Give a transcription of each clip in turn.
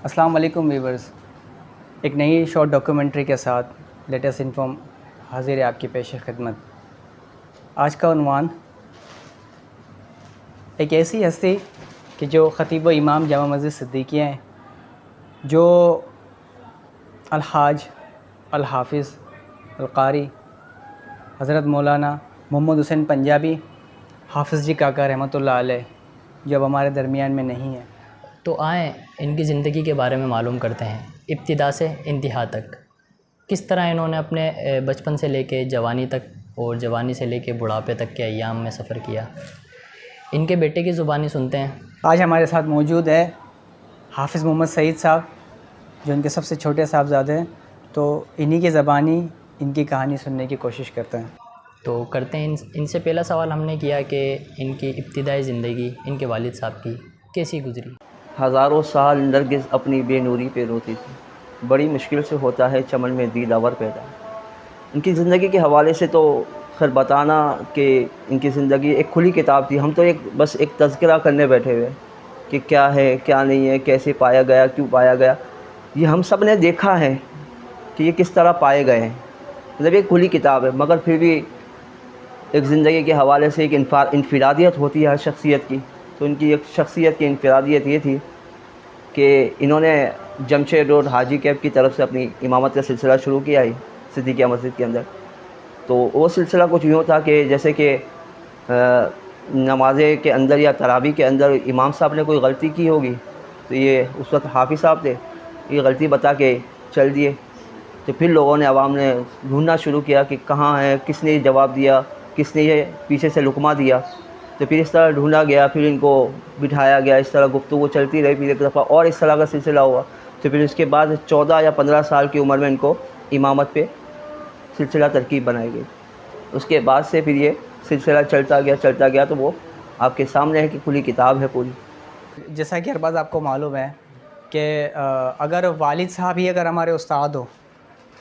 السلام علیکم ویورز، ایک نئی شارٹ ڈاکیومنٹری کے ساتھ لیٹسٹ انفارم حاضر ہے آپ کی پیش خدمت۔ آج کا عنوان ایک ایسی ہستی کہ جو خطیب و امام جامع مسجد صدیقیہ ہیں، جو الحاج الحافظ القاری حضرت مولانا محمد حسین پنجابی حافظ جی کاکا رحمۃ اللہ علیہ، جو اب ہمارے درمیان میں نہیں ہیں۔ تو آئیں ان کی زندگی کے بارے میں معلوم کرتے ہیں، ابتدا سے انتہا تک کس طرح انہوں نے اپنے بچپن سے لے کے جوانی تک اور جوانی سے لے کے بڑھاپے تک کے ایام میں سفر کیا۔ ان کے بیٹے کی زبانی سنتے ہیں۔ آج ہمارے ساتھ موجود ہے حافظ محمد سعید صاحب، جو ان کے سب سے چھوٹے صاحبزادے ہیں، تو انہی کی زبانی ان کی کہانی سننے کی کوشش کرتے ہیں۔ تو کرتے ہیں ان سے پہلا سوال ہم نے کیا کہ ان کی ابتدائی زندگی ان کے والد صاحب کی کیسی گزری؟ ہزاروں سال نرگس اپنی بے نوری پہ روتی تھی، بڑی مشکل سے ہوتا ہے چمن میں دیداور پیدا۔ ان کی زندگی کے حوالے سے تو خیر بتانا کہ ان کی زندگی ایک کھلی کتاب تھی، ہم تو بس ایک تذکرہ کرنے بیٹھے ہوئے کہ کیا ہے کیا نہیں ہے، کیسے پایا گیا، کیوں پایا گیا۔ یہ ہم سب نے دیکھا ہے کہ یہ کس طرح پائے گئے ہیں، مطلب ایک کھلی کتاب ہے، مگر پھر بھی ایک زندگی کے حوالے سے ایک انفرادیت ہوتی ہے ہر شخصیت کی۔ تو ان کی ایک شخصیت کی انفرادیت یہ تھی کہ انہوں نے جمشید روڈ حاجی کیمپ کی طرف سے اپنی امامت کا سلسلہ شروع کیا ہے صدیقیہ مسجد کے اندر۔ تو وہ سلسلہ کچھ یوں تھا کہ جیسے کہ نمازیں کے اندر یا تراویح کے اندر امام صاحب نے کوئی غلطی کی ہوگی، تو یہ اس وقت حافظ صاحب تھے، یہ غلطی بتا کے چل دیے۔ تو پھر لوگوں نے، عوام نے ڈھونڈنا شروع کیا کہ کہاں ہے، کس نے جواب دیا، کس نے یہ پیچھے سے لقمہ دیا۔ تو پھر اس طرح ڈھونڈا گیا، پھر ان کو بٹھایا گیا، اس طرح گفتگو چلتی رہی، پھر ایک دفعہ اور اس طرح کا سلسلہ ہوا۔ تو پھر اس کے بعد 14 یا 15 سال کی عمر میں ان کو امامت پہ سلسلہ ترکیب بنائی گئی۔ اس کے بعد سے پھر یہ سلسلہ چلتا گیا، تو وہ آپ کے سامنے ہے کہ کھلی کتاب ہے پوری۔ جیسا کہ ہر بات آپ کو معلوم ہے کہ اگر والد صاحب ہی اگر ہمارے استاد ہو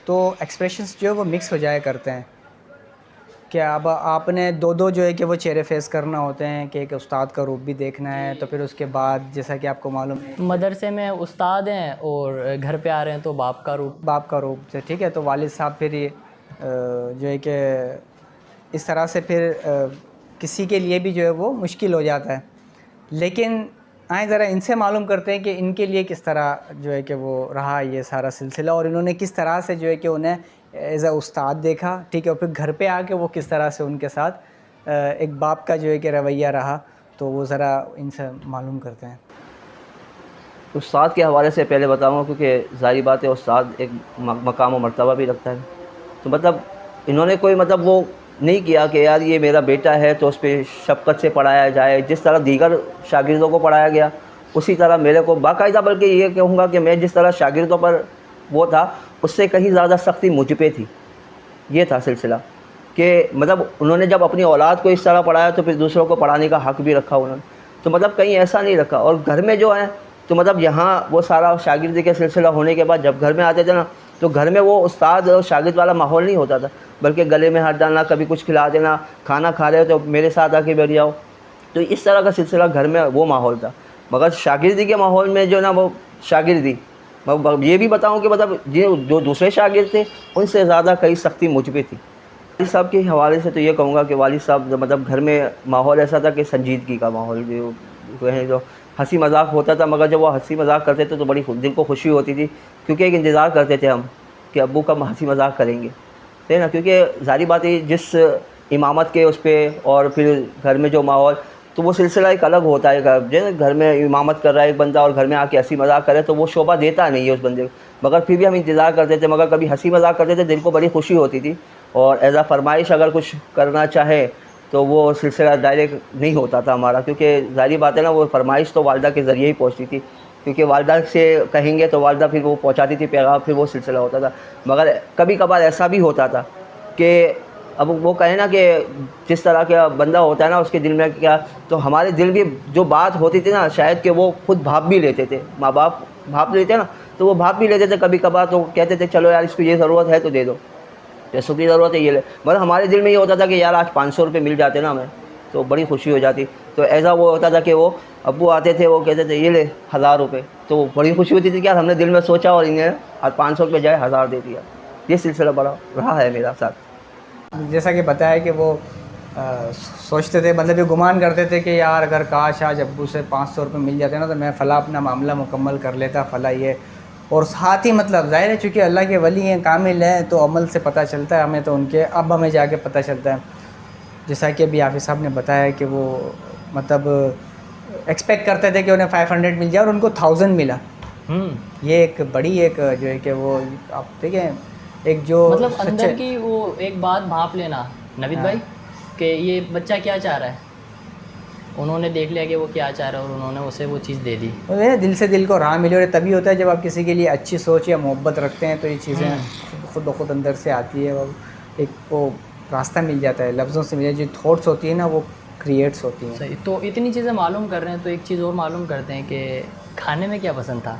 تو ایکسپریشنز جو ہے وہ مکس ہو جایا کرتے ہیں، کہ اب آپ نے دو جو ہے کہ وہ چہرے فیس کرنا ہوتے ہیں، کہ ایک استاد کا روپ بھی دیکھنا ہے، تو پھر اس کے بعد جیسا کہ آپ کو معلوم ہے مدرسے میں استاد ہیں اور گھر پہ آ رہے ہیں تو باپ کا روپ سے، ٹھیک ہے۔ تو والد صاحب پھر یہ جو ہے کہ اس طرح سے پھر کسی کے لیے بھی جو ہے وہ مشکل ہو جاتا ہے۔ لیکن آئیں ذرا ان سے معلوم کرتے ہیں کہ ان کے لیے کس طرح جو ہے کہ وہ رہا یہ سارا سلسلہ، اور انہوں نے کس طرح سے جو ہے کہ انہیں ایز اے استاد دیکھا، ٹھیک ہے، اور پھر گھر پہ آ کے وہ کس طرح سے ان کے ساتھ ایک باپ کا جو ہے کہ رویہ رہا، تو وہ ذرا ان سے معلوم کرتے ہیں۔ استاد کے حوالے سے پہلے بتاؤں گا، کیونکہ ظاہری بات ہے استاد ایک مقام و مرتبہ بھی رکھتا ہے۔ تو مطلب انہوں نے کوئی وہ نہیں کیا کہ یار یہ میرا بیٹا ہے تو اس پہ شفقت سے پڑھایا جائے، جس طرح دیگر شاگردوں کو پڑھایا گیا اسی طرح میرے کو باقاعدہ، بلکہ یہ کہوں گا کہ میں جس طرح شاگردوں پر وہ تھا اس سے کہیں زیادہ سختی مجھ پہ تھی۔ یہ تھا سلسلہ کہ انہوں نے جب اپنی اولاد کو اس طرح پڑھایا تو پھر دوسروں کو پڑھانے کا حق بھی رکھا انہوں نے، تو کہیں ایسا نہیں رکھا۔ اور گھر میں جو ہے تو یہاں وہ سارا شاگردی کا سلسلہ ہونے کے بعد جب گھر میں آتے تھے نا، تو گھر میں وہ استاد اور شاگرد والا ماحول نہیں ہوتا تھا، بلکہ گلے میں ہاتھ ڈالنا، کبھی کچھ کھلا دینا، کھانا کھا رہے ہو تو میرے ساتھ آ کے بیٹھ جاؤ، تو اس طرح کا سلسلہ گھر میں وہ ماحول تھا۔ مگر شاگردی کے ماحول میں جو نا وہ شاگردی، یہ بھی بتاؤں کہ جو دوسرے شاگرد تھے ان سے زیادہ کئی سختی مجھ پہ تھی۔ والد صاحب کے حوالے سے تو یہ کہوں گا کہ والد صاحب گھر میں ماحول ایسا تھا کہ سنجیدگی کا ماحول، جو ہنسی مذاق ہوتا تھا، مگر جب وہ ہنسی مذاق کرتے تھے تو بڑی دل کو خوشی ہوتی تھی، کیونکہ ایک انتظار کرتے تھے ہم کہ ابو کب ہنسی مذاق کریں گے، ہے نا، کیونکہ ظاہری بات ہے جس امامت کے اس پہ اور پھر گھر میں جو ماحول، تو وہ سلسلہ ایک الگ ہوتا ہے۔ گھر میں امامت کر رہا ہے ایک بندہ اور گھر میں آ کے ہنسی مذاق کرے تو وہ شعبہ دیتا نہیں ہے اس بندے کو، مگر پھر بھی ہم انتظار کرتے تھے، مگر کبھی ہنسی مذاق کرتے تھے دل کو بڑی خوشی ہوتی تھی، اور ایز اے فرمائش اگر کچھ کرنا چاہے تو وہ سلسلہ ڈائریکٹ نہیں ہوتا تھا ہمارا، کیونکہ ظاہری بات ہے نا، وہ فرمائش تو والدہ کے ذریعے ہی پہنچتی تھی، کیونکہ والدہ سے کہیں گے تو والدہ پھر وہ پہنچاتی تھی پیغام، پھر وہ سلسلہ ہوتا تھا۔ مگر کبھی کبھار ایسا بھی ہوتا تھا کہ اب وہ کہیں نا کہ جس طرح کا بندہ ہوتا ہے نا اس کے دل میں کیا، تو ہمارے دل بھی جو بات ہوتی تھی نا شاید کہ وہ خود بھاپ بھی لیتے تھے، ماں باپ بھاپ لیتے نا، تو وہ بھاپ بھی لیتے تھے کبھی کبھار، تو کہتے تھے چلو یار اس کو یہ ضرورت ہے تو دے دو، پیسوں کی ضرورت ہے یہ لے، مگر ہمارے دل میں یہ ہوتا تھا کہ یار آج 500 روپے مل جاتے نا ہمیں تو بڑی خوشی ہو جاتی. تو ایسا وہ ہوتا تھا کہ وہ ابو آتے تھے, وہ کہتے تھے یہ لے 1000 روپے, تو بڑی خوشی ہوتی تھی کہ یار ہم نے دل میں سوچا اور انہیں آج 500 روپے جائے 1000 دے دیا. یہ سلسلہ بڑا رہا ہے میرا ساتھ. جیسا کہ بتایا کہ وہ سوچتے تھے, مطلب یہ گمان کرتے تھے کہ یار اگر کاش آج ابو سے 500 روپے مل جاتے نا تو میں فلاں اپنا معاملہ مکمل کر لیتا, فلاں یہ. اور ساتھ ہی مطلب ظاہر ہے چونکہ اللہ کے ولی ہیں, کامل ہیں, تو عمل سے پتہ چلتا ہے ہمیں, تو ان کے اب ہمیں جا کے پتہ چلتا ہے. جیسا کہ ابھی حافظ صاحب نے بتایا کہ وہ مطلب ایکسپیکٹ کرتے تھے کہ انہیں 500 مل جائے اور ان کو 1000 ملا. یہ ایک بڑی ایک جو ہے کہ وہ آپ دیکھیں ایک جو مطلب اندر کی وہ ایک بات بھانپ لینا نوید بھائی کہ یہ بچہ کیا چاہ رہا ہے, انہوں نے دیکھ لیا کہ وہ کیا چاہ رہا ہے اور انہوں نے اسے وہ چیز دے دی. دل سے دل کو راہ ملی, اور تبھی ہوتا ہے جب آپ کسی کے لیے اچھی سوچ یا محبت رکھتے ہیں تو یہ چیزیں خود بخود اندر سے آتی ہے, اور ایک وہ راستہ مل جاتا ہے, لفظوں سے مل جاتا ہے. جو تھاٹس ہوتی ہیں نا وہ کریٹس ہوتی ہیں. صحیح. تو اتنی چیزیں معلوم کر رہے ہیں تو ایک چیز اور معلوم کرتے ہیں کہ کھانے میں کیا پسند تھا,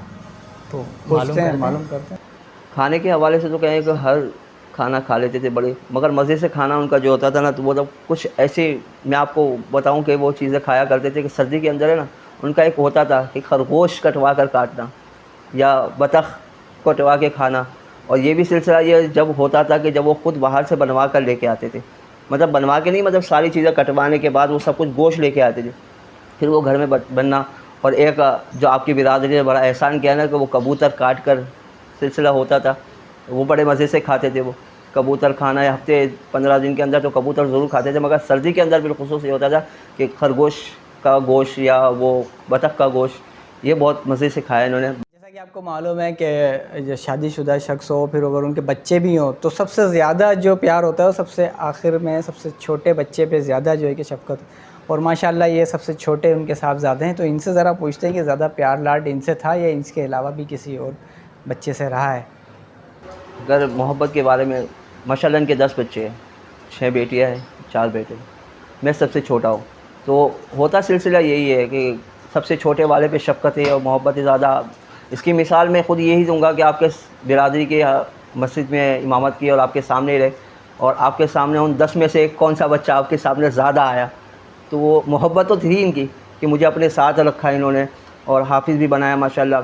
تو معلوم کرتے ہیں. کھانے کے حوالے سے تو کہیں کہ ہر کھانا کھا لیتے تھے بڑے, مگر مزے سے کھانا ان کا جو ہوتا تھا نا, تو وہ تو کچھ ایسے میں آپ کو بتاؤں کہ وہ چیزیں کھایا کرتے تھے کہ سردی کے اندر ہے نا ان کا ایک ہوتا تھا کہ خرگوش کٹوا کر کاٹنا یا بطخ کٹوا کے کھانا. اور یہ بھی سلسلہ یہ جب ہوتا تھا کہ جب وہ خود باہر سے بنوا کر لے کے آتے تھے, مطلب بنوا کے نہیں, مطلب ساری چیزیں کٹوانے کے بعد وہ سب کچھ گوشت لے کے آتے تھے, پھر وہ گھر میں بننا. اور ایک جو آپ کی برادری نے بڑا احسان کیا نا کہ وہ کبوتر کاٹ کر سلسلہ ہوتا تھا, وہ بڑے مزے سے کھاتے تھے. وہ کبوتر کھانا ہے ہفتے 15 دن کے اندر تو کبوتر ضرور کھاتے تھے, مگر سردی کے اندر بالخصوص یہ ہوتا تھا کہ خرگوش کا گوشت یا وہ بطخ کا گوشت یہ بہت مزے سے کھایا انہوں نے. جیسا کہ آپ کو معلوم ہے کہ جو شادی شدہ شخص ہو, پھر اگر ان کے بچے بھی ہوں, تو سب سے زیادہ جو پیار ہوتا ہے وہ سب سے آخر میں سب سے چھوٹے بچے پہ زیادہ جو ہے کہ شفقت. اور ماشاءاللہ یہ سب سے چھوٹے ان کے صاحبزادے ہیں, تو ان سے ذرا پوچھتے ہیں کہ زیادہ پیار لاڈ ان سے تھا یا ان کے علاوہ بھی کسی اور بچے سے رہا ہے. اگر محبت کے بارے میں ماشاءاللہ ان کے 10 بچے ہیں, 6 بیٹیاں ہیں 4 بیٹے, میں سب سے چھوٹا ہوں. تو ہوتا سلسلہ یہی ہے کہ سب سے چھوٹے والے پہ شفقت ہے اور محبت ہے زیادہ. اس کی مثال میں خود یہی دوں گا کہ آپ کے برادری کے مسجد میں امامت کی اور آپ کے سامنے ہی رہے, اور آپ کے سامنے ان 10 میں سے ایک کون سا بچہ آپ کے سامنے زیادہ آیا, تو وہ محبت تو تھی ان کی کہ مجھے اپنے ساتھ رکھا انہوں نے اور حافظ بھی بنایا ماشاءاللہ.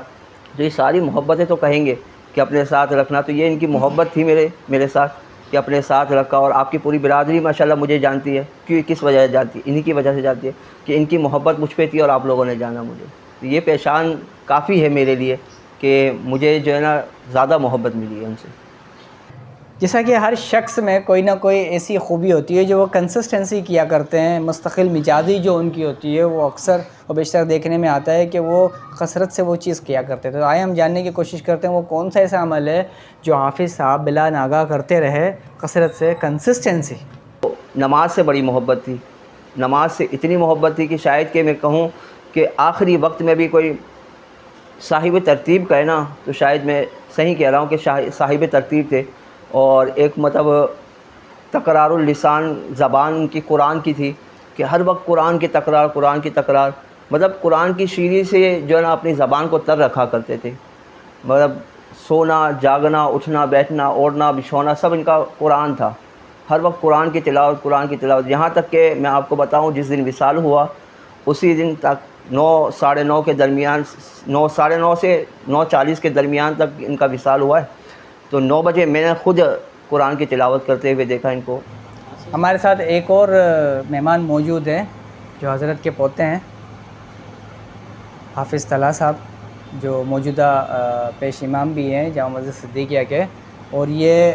تو یہ ساری محبتیں تو کہیں گے کہ اپنے ساتھ رکھنا, تو یہ ان کی محبت تھی میرے ساتھ کہ اپنے ساتھ رکھا. اور آپ کی پوری برادری ماشاءاللہ مجھے جانتی ہے, کس وجہ سے جانتی ہے, انہی کی وجہ سے جانتی ہے کہ ان کی محبت مجھ پہ تھی اور آپ لوگوں نے جانا مجھے. تو یہ پہچان کافی ہے میرے لیے کہ مجھے جو ہے نا زیادہ محبت ملی ہے ان سے. جیسا کہ ہر شخص میں کوئی نہ کوئی ایسی خوبی ہوتی ہے جو وہ کنسسٹنسی کیا کرتے ہیں, مستقل مزاجی جو ان کی ہوتی ہے وہ اکثر و بیشتر دیکھنے میں آتا ہے کہ وہ کثرت سے وہ چیز کیا کرتے تھے. تو آئے ہم جاننے کی کوشش کرتے ہیں وہ کون سا ایسا عمل ہے جو حافظ صاحب بلا ناگاہ کرتے رہے کثرت سے, کنسسٹنسی. نماز سے بڑی محبت تھی, نماز سے اتنی محبت تھی کہ شاید کہ میں کہوں کہ آخری وقت میں بھی کوئی صاحب ترتیب کہے نا تو شاید میں صحیح کہہ رہا ہوں کہ صاحب ترتیب تھے. اور ایک مطلب تکرار اللسان زبان ان کی قرآن کی تھی کہ ہر وقت قرآن کی تکرار, مطلب قرآن کی شیریں سے جو ہے نا اپنی زبان کو تر رکھا کرتے تھے. مطلب سونا جاگنا اٹھنا بیٹھنا اوڑھنا بچھونا سب ان کا قرآن تھا, ہر وقت قرآن کی تلاوت. یہاں تک کہ میں آپ کو بتاؤں جس دن وصال ہوا اسی دن تک 9 ساڑھے 9 کے درمیان 9 ساڑھے 9 سے 9:40 کے درمیان تک ان کا وصال ہوا ہے. تو 9 بجے میں نے خود قرآن کی تلاوت کرتے ہوئے دیکھا ان کو. ہمارے ساتھ ایک اور مہمان موجود ہیں جو حضرت کے پوتے ہیں, حافظ طلحہ صاحب, جو موجودہ پیش امام بھی ہیں جامع مسجد صدیقیہ کے, اور یہ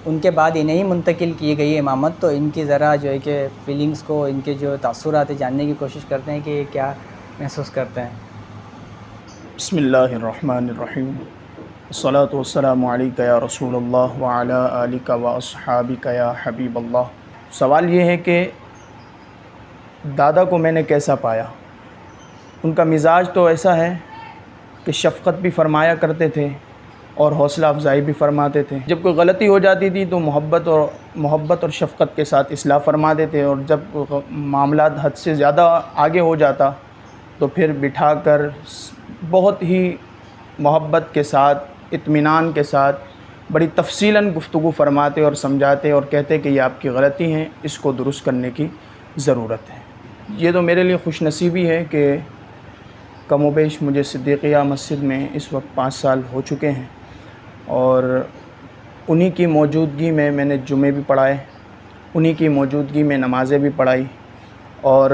ان کے بعد انہیں ہی منتقل کی گئی ہے امامت. تو ان کی ذرا جو ہے کہ فیلنگز کو, ان کے جو تاثرات جاننے کی کوشش کرتے ہیں کہ یہ کیا محسوس کرتے ہیں. بسم اللہ الرحمن الرحیم. الصلاۃ والسلام علیک یا رسول اللہ وعلی آلک و اصحابک یا حبیب اللہ. سوال یہ ہے کہ دادا کو میں نے کیسا پایا. ان کا مزاج تو ایسا ہے کہ شفقت بھی فرمایا کرتے تھے اور حوصلہ افزائی بھی فرماتے تھے. جب کوئی غلطی ہو جاتی تھی تو محبت اور شفقت کے ساتھ اصلاح فرما دیتے, اور جب معاملات حد سے زیادہ آگے ہو جاتا تو پھر بٹھا کر بہت ہی محبت کے ساتھ اطمینان کے ساتھ بڑی تفصیلاً گفتگو فرماتے اور سمجھاتے اور کہتے کہ یہ آپ کی غلطی ہیں, اس کو درست کرنے کی ضرورت ہے۔ یہ تو میرے لیے خوش نصیبی ہے کہ کم و بیش مجھے صدیقیہ مسجد میں اس وقت 5 سال ہو چکے ہیں، اور انہی کی موجودگی میں نے جمعے بھی پڑھائے، انہی کی موجودگی میں نمازیں بھی پڑھائی، اور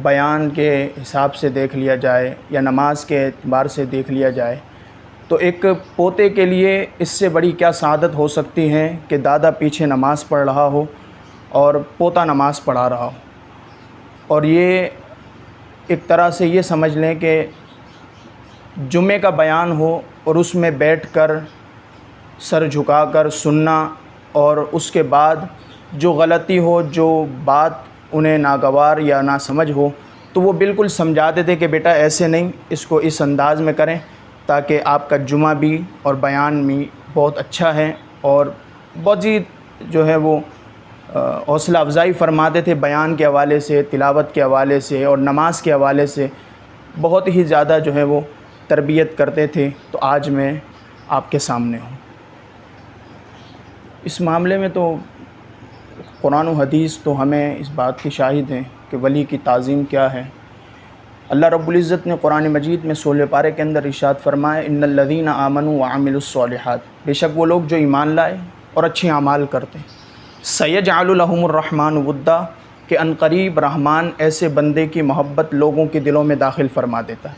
بیان کے حساب سے دیکھ لیا جائے یا نماز کے اعتبار سے دیکھ لیا جائے تو ایک پوتے کے لیے اس سے بڑی کیا سعادت ہو سکتی ہے کہ دادا پیچھے نماز پڑھ رہا ہو اور پوتا نماز پڑھا رہا ہو۔ اور یہ ایک طرح سے یہ سمجھ لیں کہ جمعے کا بیان ہو اور اس میں بیٹھ کر سر جھکا کر سننا، اور اس کے بعد جو غلطی ہو، جو بات انہیں ناگوار یا نہ سمجھ ہو تو وہ بالکل سمجھاتے تھے کہ بیٹا ایسے نہیں، اس کو اس انداز میں کریں تاکہ آپ کا جمعہ بھی اور بیان بھی بہت اچھا ہے۔ اور بہت ہی جو ہے وہ حوصلہ افزائی فرماتے تھے بیان کے حوالے سے، تلاوت کے حوالے سے اور نماز کے حوالے سے، بہت ہی زیادہ جو ہے وہ تربیت کرتے تھے۔ تو آج میں آپ کے سامنے ہوں۔ اس معاملے میں تو قرآن و حدیث تو ہمیں اس بات کی شاہد ہیں کہ ولی کی تعظیم کیا ہے۔ اللہ رب العزت نے قرآن مجید میں 16 پارے کے اندر ارشاد فرمایا، ان الذین آمنوا وعملوا الصالحات، بے شک وہ لوگ جو ایمان لائے اور اچھے اعمال کرتے ہیں، سیجعل لہم الرحمن ودا، کہ ان قریب رحمان ایسے بندے کی محبت لوگوں کے دلوں میں داخل فرما دیتا ہے۔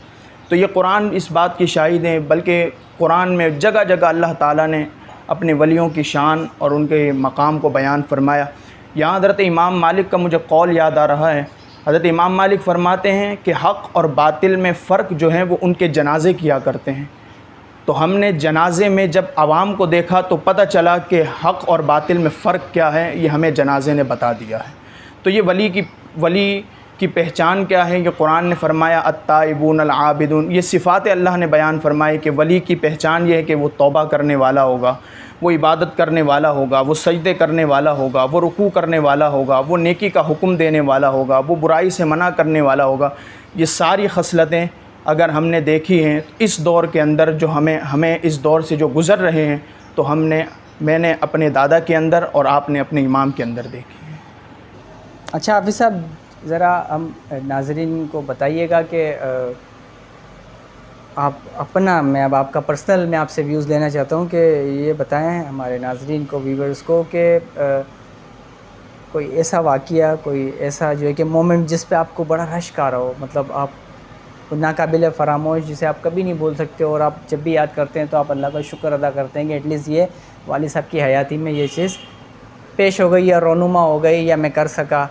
تو یہ قرآن اس بات کی شاہد ہیں، بلکہ قرآن میں جگہ جگہ اللہ تعالیٰ نے اپنے ولیوں کی شان اور ان کے مقام کو بیان فرمایا۔ یہاں حضرت امام مالک کا مجھے قول یاد آ رہا ہے۔ حضرت امام مالک فرماتے ہیں کہ حق اور باطل میں فرق جو ہے وہ ان کے جنازے کیا کرتے ہیں۔ تو ہم نے جنازے میں جب عوام کو دیکھا تو پتہ چلا کہ حق اور باطل میں فرق کیا ہے، یہ ہمیں جنازے نے بتا دیا ہے۔ تو یہ ولی کی پہچان کیا ہے؟ یہ قرآن نے فرمایا التائبون العابدون، یہ صفات اللہ نے بیان فرمائی کہ ولی کی پہچان یہ ہے کہ وہ توبہ کرنے والا ہوگا، وہ عبادت کرنے والا ہوگا، وہ سجدے کرنے والا ہوگا، وہ رکوع کرنے والا ہوگا، وہ نیکی کا حکم دینے والا ہوگا، وہ برائی سے منع کرنے والا ہوگا۔ یہ ساری خصلتیں اگر ہم نے دیکھی ہیں اس دور کے اندر، جو ہمیں اس دور سے جو گزر رہے ہیں، تو میں نے اپنے دادا کے اندر اور آپ نے اپنے امام کے اندر دیکھی ہیں۔ اچھا حافظ صاحب، ذرا ہم ناظرین کو بتائیے گا کہ آپ اپنا، میں اب آپ کا پرسنل میں آپ سے ویوز لینا چاہتا ہوں کہ یہ بتائیں ہمارے ناظرین کو، ویورز کو، کہ کوئی ایسا واقعہ، کوئی ایسا جو ہے کہ مومنٹ جس پہ آپ کو بڑا رشک آ رہا ہو، مطلب آپ ناقابل فراموش، جسے آپ کبھی نہیں بھول سکتے، اور آپ جب بھی یاد کرتے ہیں تو آپ اللہ کا شکر ادا کرتے ہیں کہ ایٹ لیسٹ یہ والد صاحب کی حیاتی میں یہ چیز پیش ہو گئی یا رونما ہو گئی یا میں کر سکا۔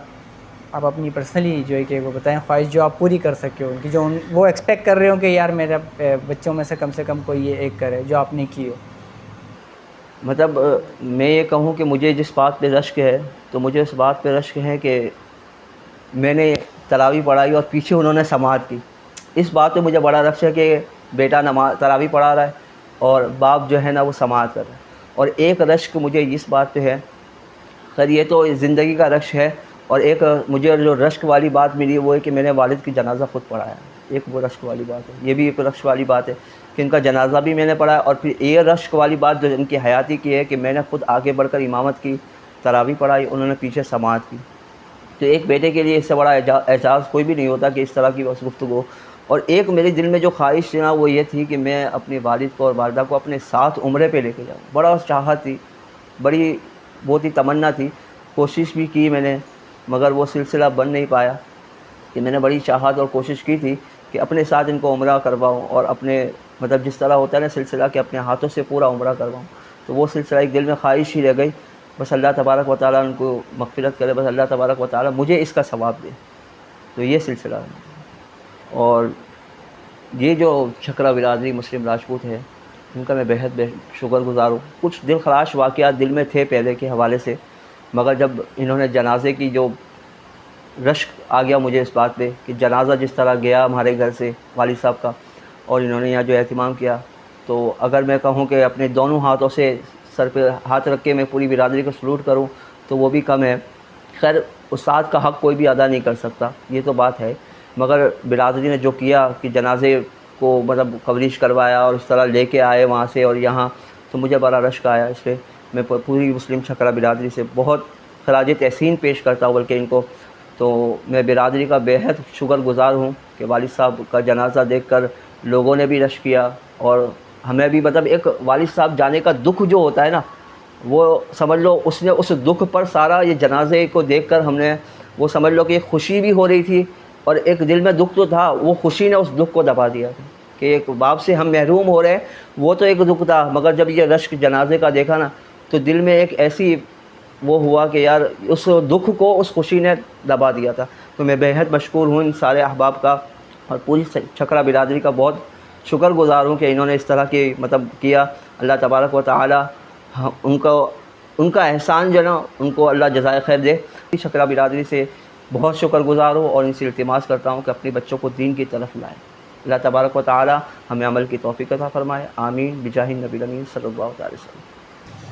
آپ اپنی پرسنلی جو ہے کہ وہ بتائیں خواہش جو آپ پوری کر سکے ہو، ان کی جو وہ ایکسپیکٹ کر رہے ہوں کہ یار میرا بچوں میں سے کم کوئی یہ ایک کرے جو آپ نے کی ہو۔ مطلب میں یہ کہوں کہ مجھے جس بات پہ رشک ہے تو مجھے اس بات پہ رشک ہے کہ میں نے تراویح پڑھائی اور پیچھے انہوں نے سماعت کی۔ اس بات پہ مجھے بڑا رشک ہے کہ بیٹا تراویح پڑھا رہا ہے اور باپ جو ہے نا وہ سماعت کر رہا ہے۔ اور ایک رشک مجھے اس بات پہ ہے، خیر یہ تو زندگی کا رشک ہے، اور ایک مجھے جو رشک والی بات ملی وہ ہے کہ میں نے والد کی جنازہ خود پڑھایا۔ ایک وہ رشک والی بات ہے، یہ بھی ایک رشک والی بات ہے کہ ان کا جنازہ بھی میں نے پڑھا، اور پھر یہ رشک والی بات جو ان کی حیاتی کی ہے کہ میں نے خود آگے بڑھ کر امامت کی، تراویح پڑھائی، انہوں نے پیچھے سماعت کی۔ تو ایک بیٹے کے لیے اس سے بڑا اعزاز کوئی بھی نہیں ہوتا کہ اس طرح کی بس گفتگو۔ اور ایک میرے دل میں جو خواہش تھی نا وہ یہ تھی کہ میں اپنے والد کو اور والدہ کو اپنے ساتھ عمرے پہ لے کے جاؤں۔ بڑا چاہت تھی، بہت ہی تمنا تھی، کوشش بھی کی میں نے، مگر وہ سلسلہ بن نہیں پایا کہ میں نے بڑی چاہت اور کوشش کی تھی کہ اپنے ساتھ ان کو عمرہ کرواؤں، اور اپنے مطلب جس طرح ہوتا ہے نا سلسلہ کہ اپنے ہاتھوں سے پورا عمرہ کرواؤں۔ تو وہ سلسلہ ایک دل میں خواہش ہی رہ گئی۔ بس اللہ تبارک و تعالیٰ ان کو مغفرت کرے، بس اللہ تبارک و تعالیٰ مجھے اس کا ثواب دے۔ تو یہ سلسلہ ہے، اور یہ جو چھکرا برادری مسلم راجپوت ہے ان کا میں بہت شکر گزار ہوں۔ کچھ دل خراش واقعات دل میں تھے پہلے کے حوالے سے، مگر جب انہوں نے جنازے کی جو رشک آ گیا مجھے اس بات پہ کہ جنازہ جس طرح گیا ہمارے گھر سے والد صاحب کا، اور انہوں نے یہاں جو اہتمام کیا، تو اگر میں کہوں کہ اپنے دونوں ہاتھوں سے سر پہ ہاتھ رکھ کے میں پوری برادری کو سلوٹ کروں تو وہ بھی کم ہے۔ خیر استاد کا حق کوئی بھی ادا نہیں کر سکتا، یہ تو بات ہے، مگر برادری نے جو کیا کہ جنازے کو مطلب کوریج کروایا اور اس طرح لے کے آئے وہاں سے اور یہاں، تو مجھے بڑا رشک آیا اس پہ۔ میں پوری مسلم چھکرا برادری سے بہت خراج تحسین پیش کرتا ہوں، بلکہ ان کو تو میں برادری کا بیحد شکر گزار ہوں کہ والد صاحب کا جنازہ دیکھ کر لوگوں نے بھی رش کیا، اور ہمیں بھی مطلب ایک والد صاحب جانے کا دکھ جو ہوتا ہے نا، وہ سمجھ لو اس نے اس دکھ پر سارا یہ جنازے کو دیکھ کر ہم نے وہ سمجھ لو کہ ایک خوشی بھی ہو رہی تھی، اور ایک دل میں دکھ تو تھا، وہ خوشی نے اس دکھ کو دبا دیا تھا کہ ایک باپ سے ہم محروم ہو رہے ہیں، وہ تو ایک دکھ تھا، مگر جب یہ رشک جنازے کا دیکھا نا تو دل میں ایک ایسی وہ ہوا کہ یار اس دکھ کو اس خوشی نے دبا دیا تھا۔ تو میں بیحد مشکور ہوں ان سارے احباب کا، اور پوری چھکرا برادری کا بہت شکر گزار ہوں کہ انہوں نے اس طرح کی مطلب کیا۔ اللہ تبارک و تعالی ان کا احسان جو ہے نا ان کو اللہ جزائے خیر دے۔ چھکرا برادری سے بہت شکر گزار ہوں، اور ان سے التماس کرتا ہوں کہ اپنے بچوں کو دین کی طرف لائیں۔ اللہ تبارک و تعالی ہمیں عمل کی توفیق عطا فرمائے، آمین بجاہ النبی الامین صلی اللہ علیہ وسلم۔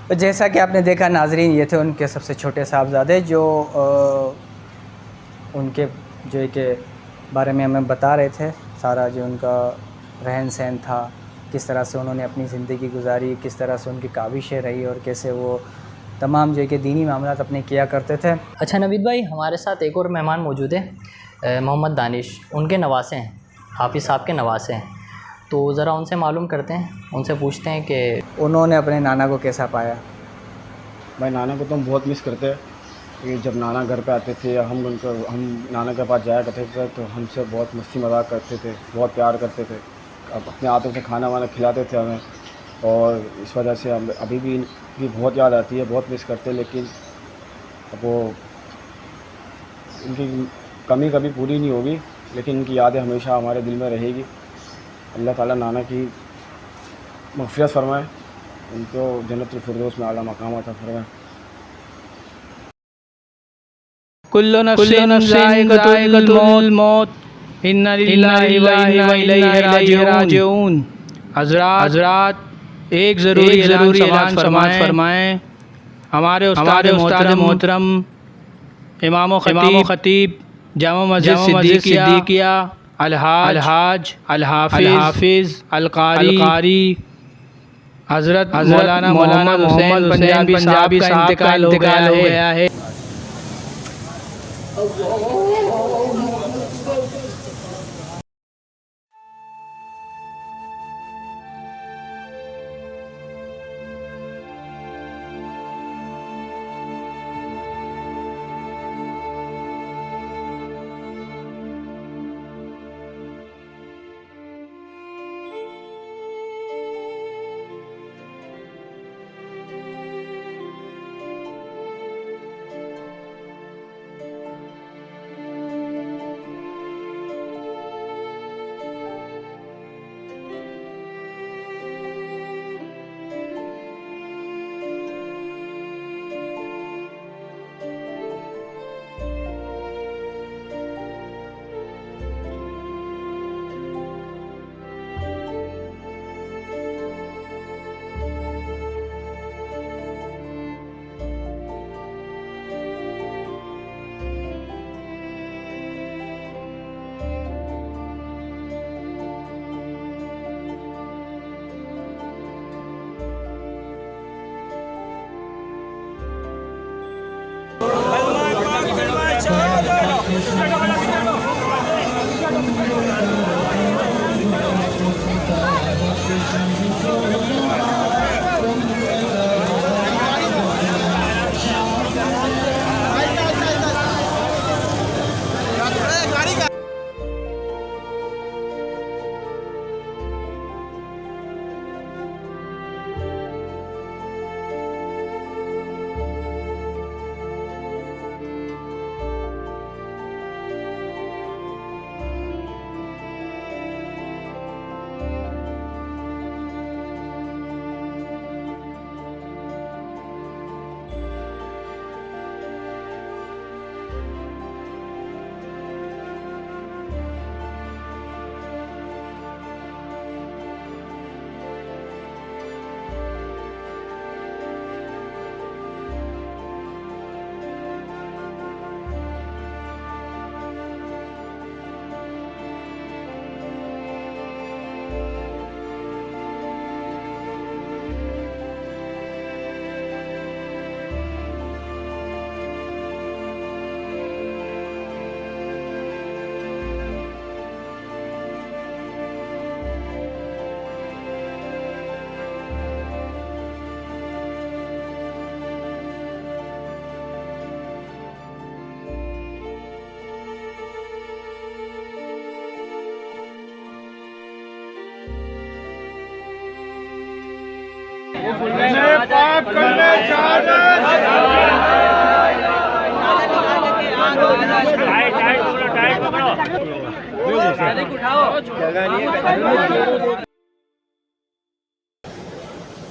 تو جیسا کہ آپ نے دیکھا ناظرین، یہ تھے ان کے سب سے چھوٹے صاحبزادے جو ان کے جو ہے کہ بارے میں ہمیں بتا رہے تھے، سارا جو ان کا رہن سہن تھا، کس طرح سے انہوں نے اپنی زندگی گزاری، کس طرح سے ان کی کاوشیں رہی، اور کیسے وہ تمام جو ہے کہ دینی معاملات اپنے کیا کرتے تھے۔ اچھا نوید بھائی، ہمارے ساتھ ایک اور مہمان موجود ہیں، محمد دانش، ان کے نواسے ہیں، حافظ صاحب کے نواسے ہیں، تو ذرا ان سے معلوم کرتے ہیں، ان سے پوچھتے ہیں کہ انہوں نے اپنے نانا کو کیسا پایا۔ بھائی نانا کو تو ہم بہت مس کرتے ہیں، کہ جب نانا گھر پہ آتے تھے ہم نانا کے پاس جایا کرتے تھے تو ہم سے بہت مستی مذاق کرتے تھے، بہت پیار کرتے تھے، اب اپنے ہاتھوں سے کھانا وانا کھلاتے تھے ہمیں، اور اس وجہ سے ہم ابھی بھی ان کی بہت یاد آتی ہے، بہت مس کرتے ہیں، لیکن اب وہ ان کی کمی کبھی پوری نہیں ہوگی، لیکن ان کی یادیں ہمیشہ ہمارے دل میں رہے گی۔ اللہ تعالیٰ نانا کی مغفرت فرمائے، ان کو جنت الفردوس میں اعلیٰ مقام عطا فرمائے۔ کل نفس ذائقۃ الموت، ان للہ و انا الیہ راجعون۔ حضرات ایک ضروری اعلان سماعت فرمائیں، ہمارے استاد محترم امام و خطیب جامع مسجد صدیقیہ الحاج الحافظ القاری حضرت مولانا محمد حسین پنجابی صاحب کا انتقال ہو گیا ہے۔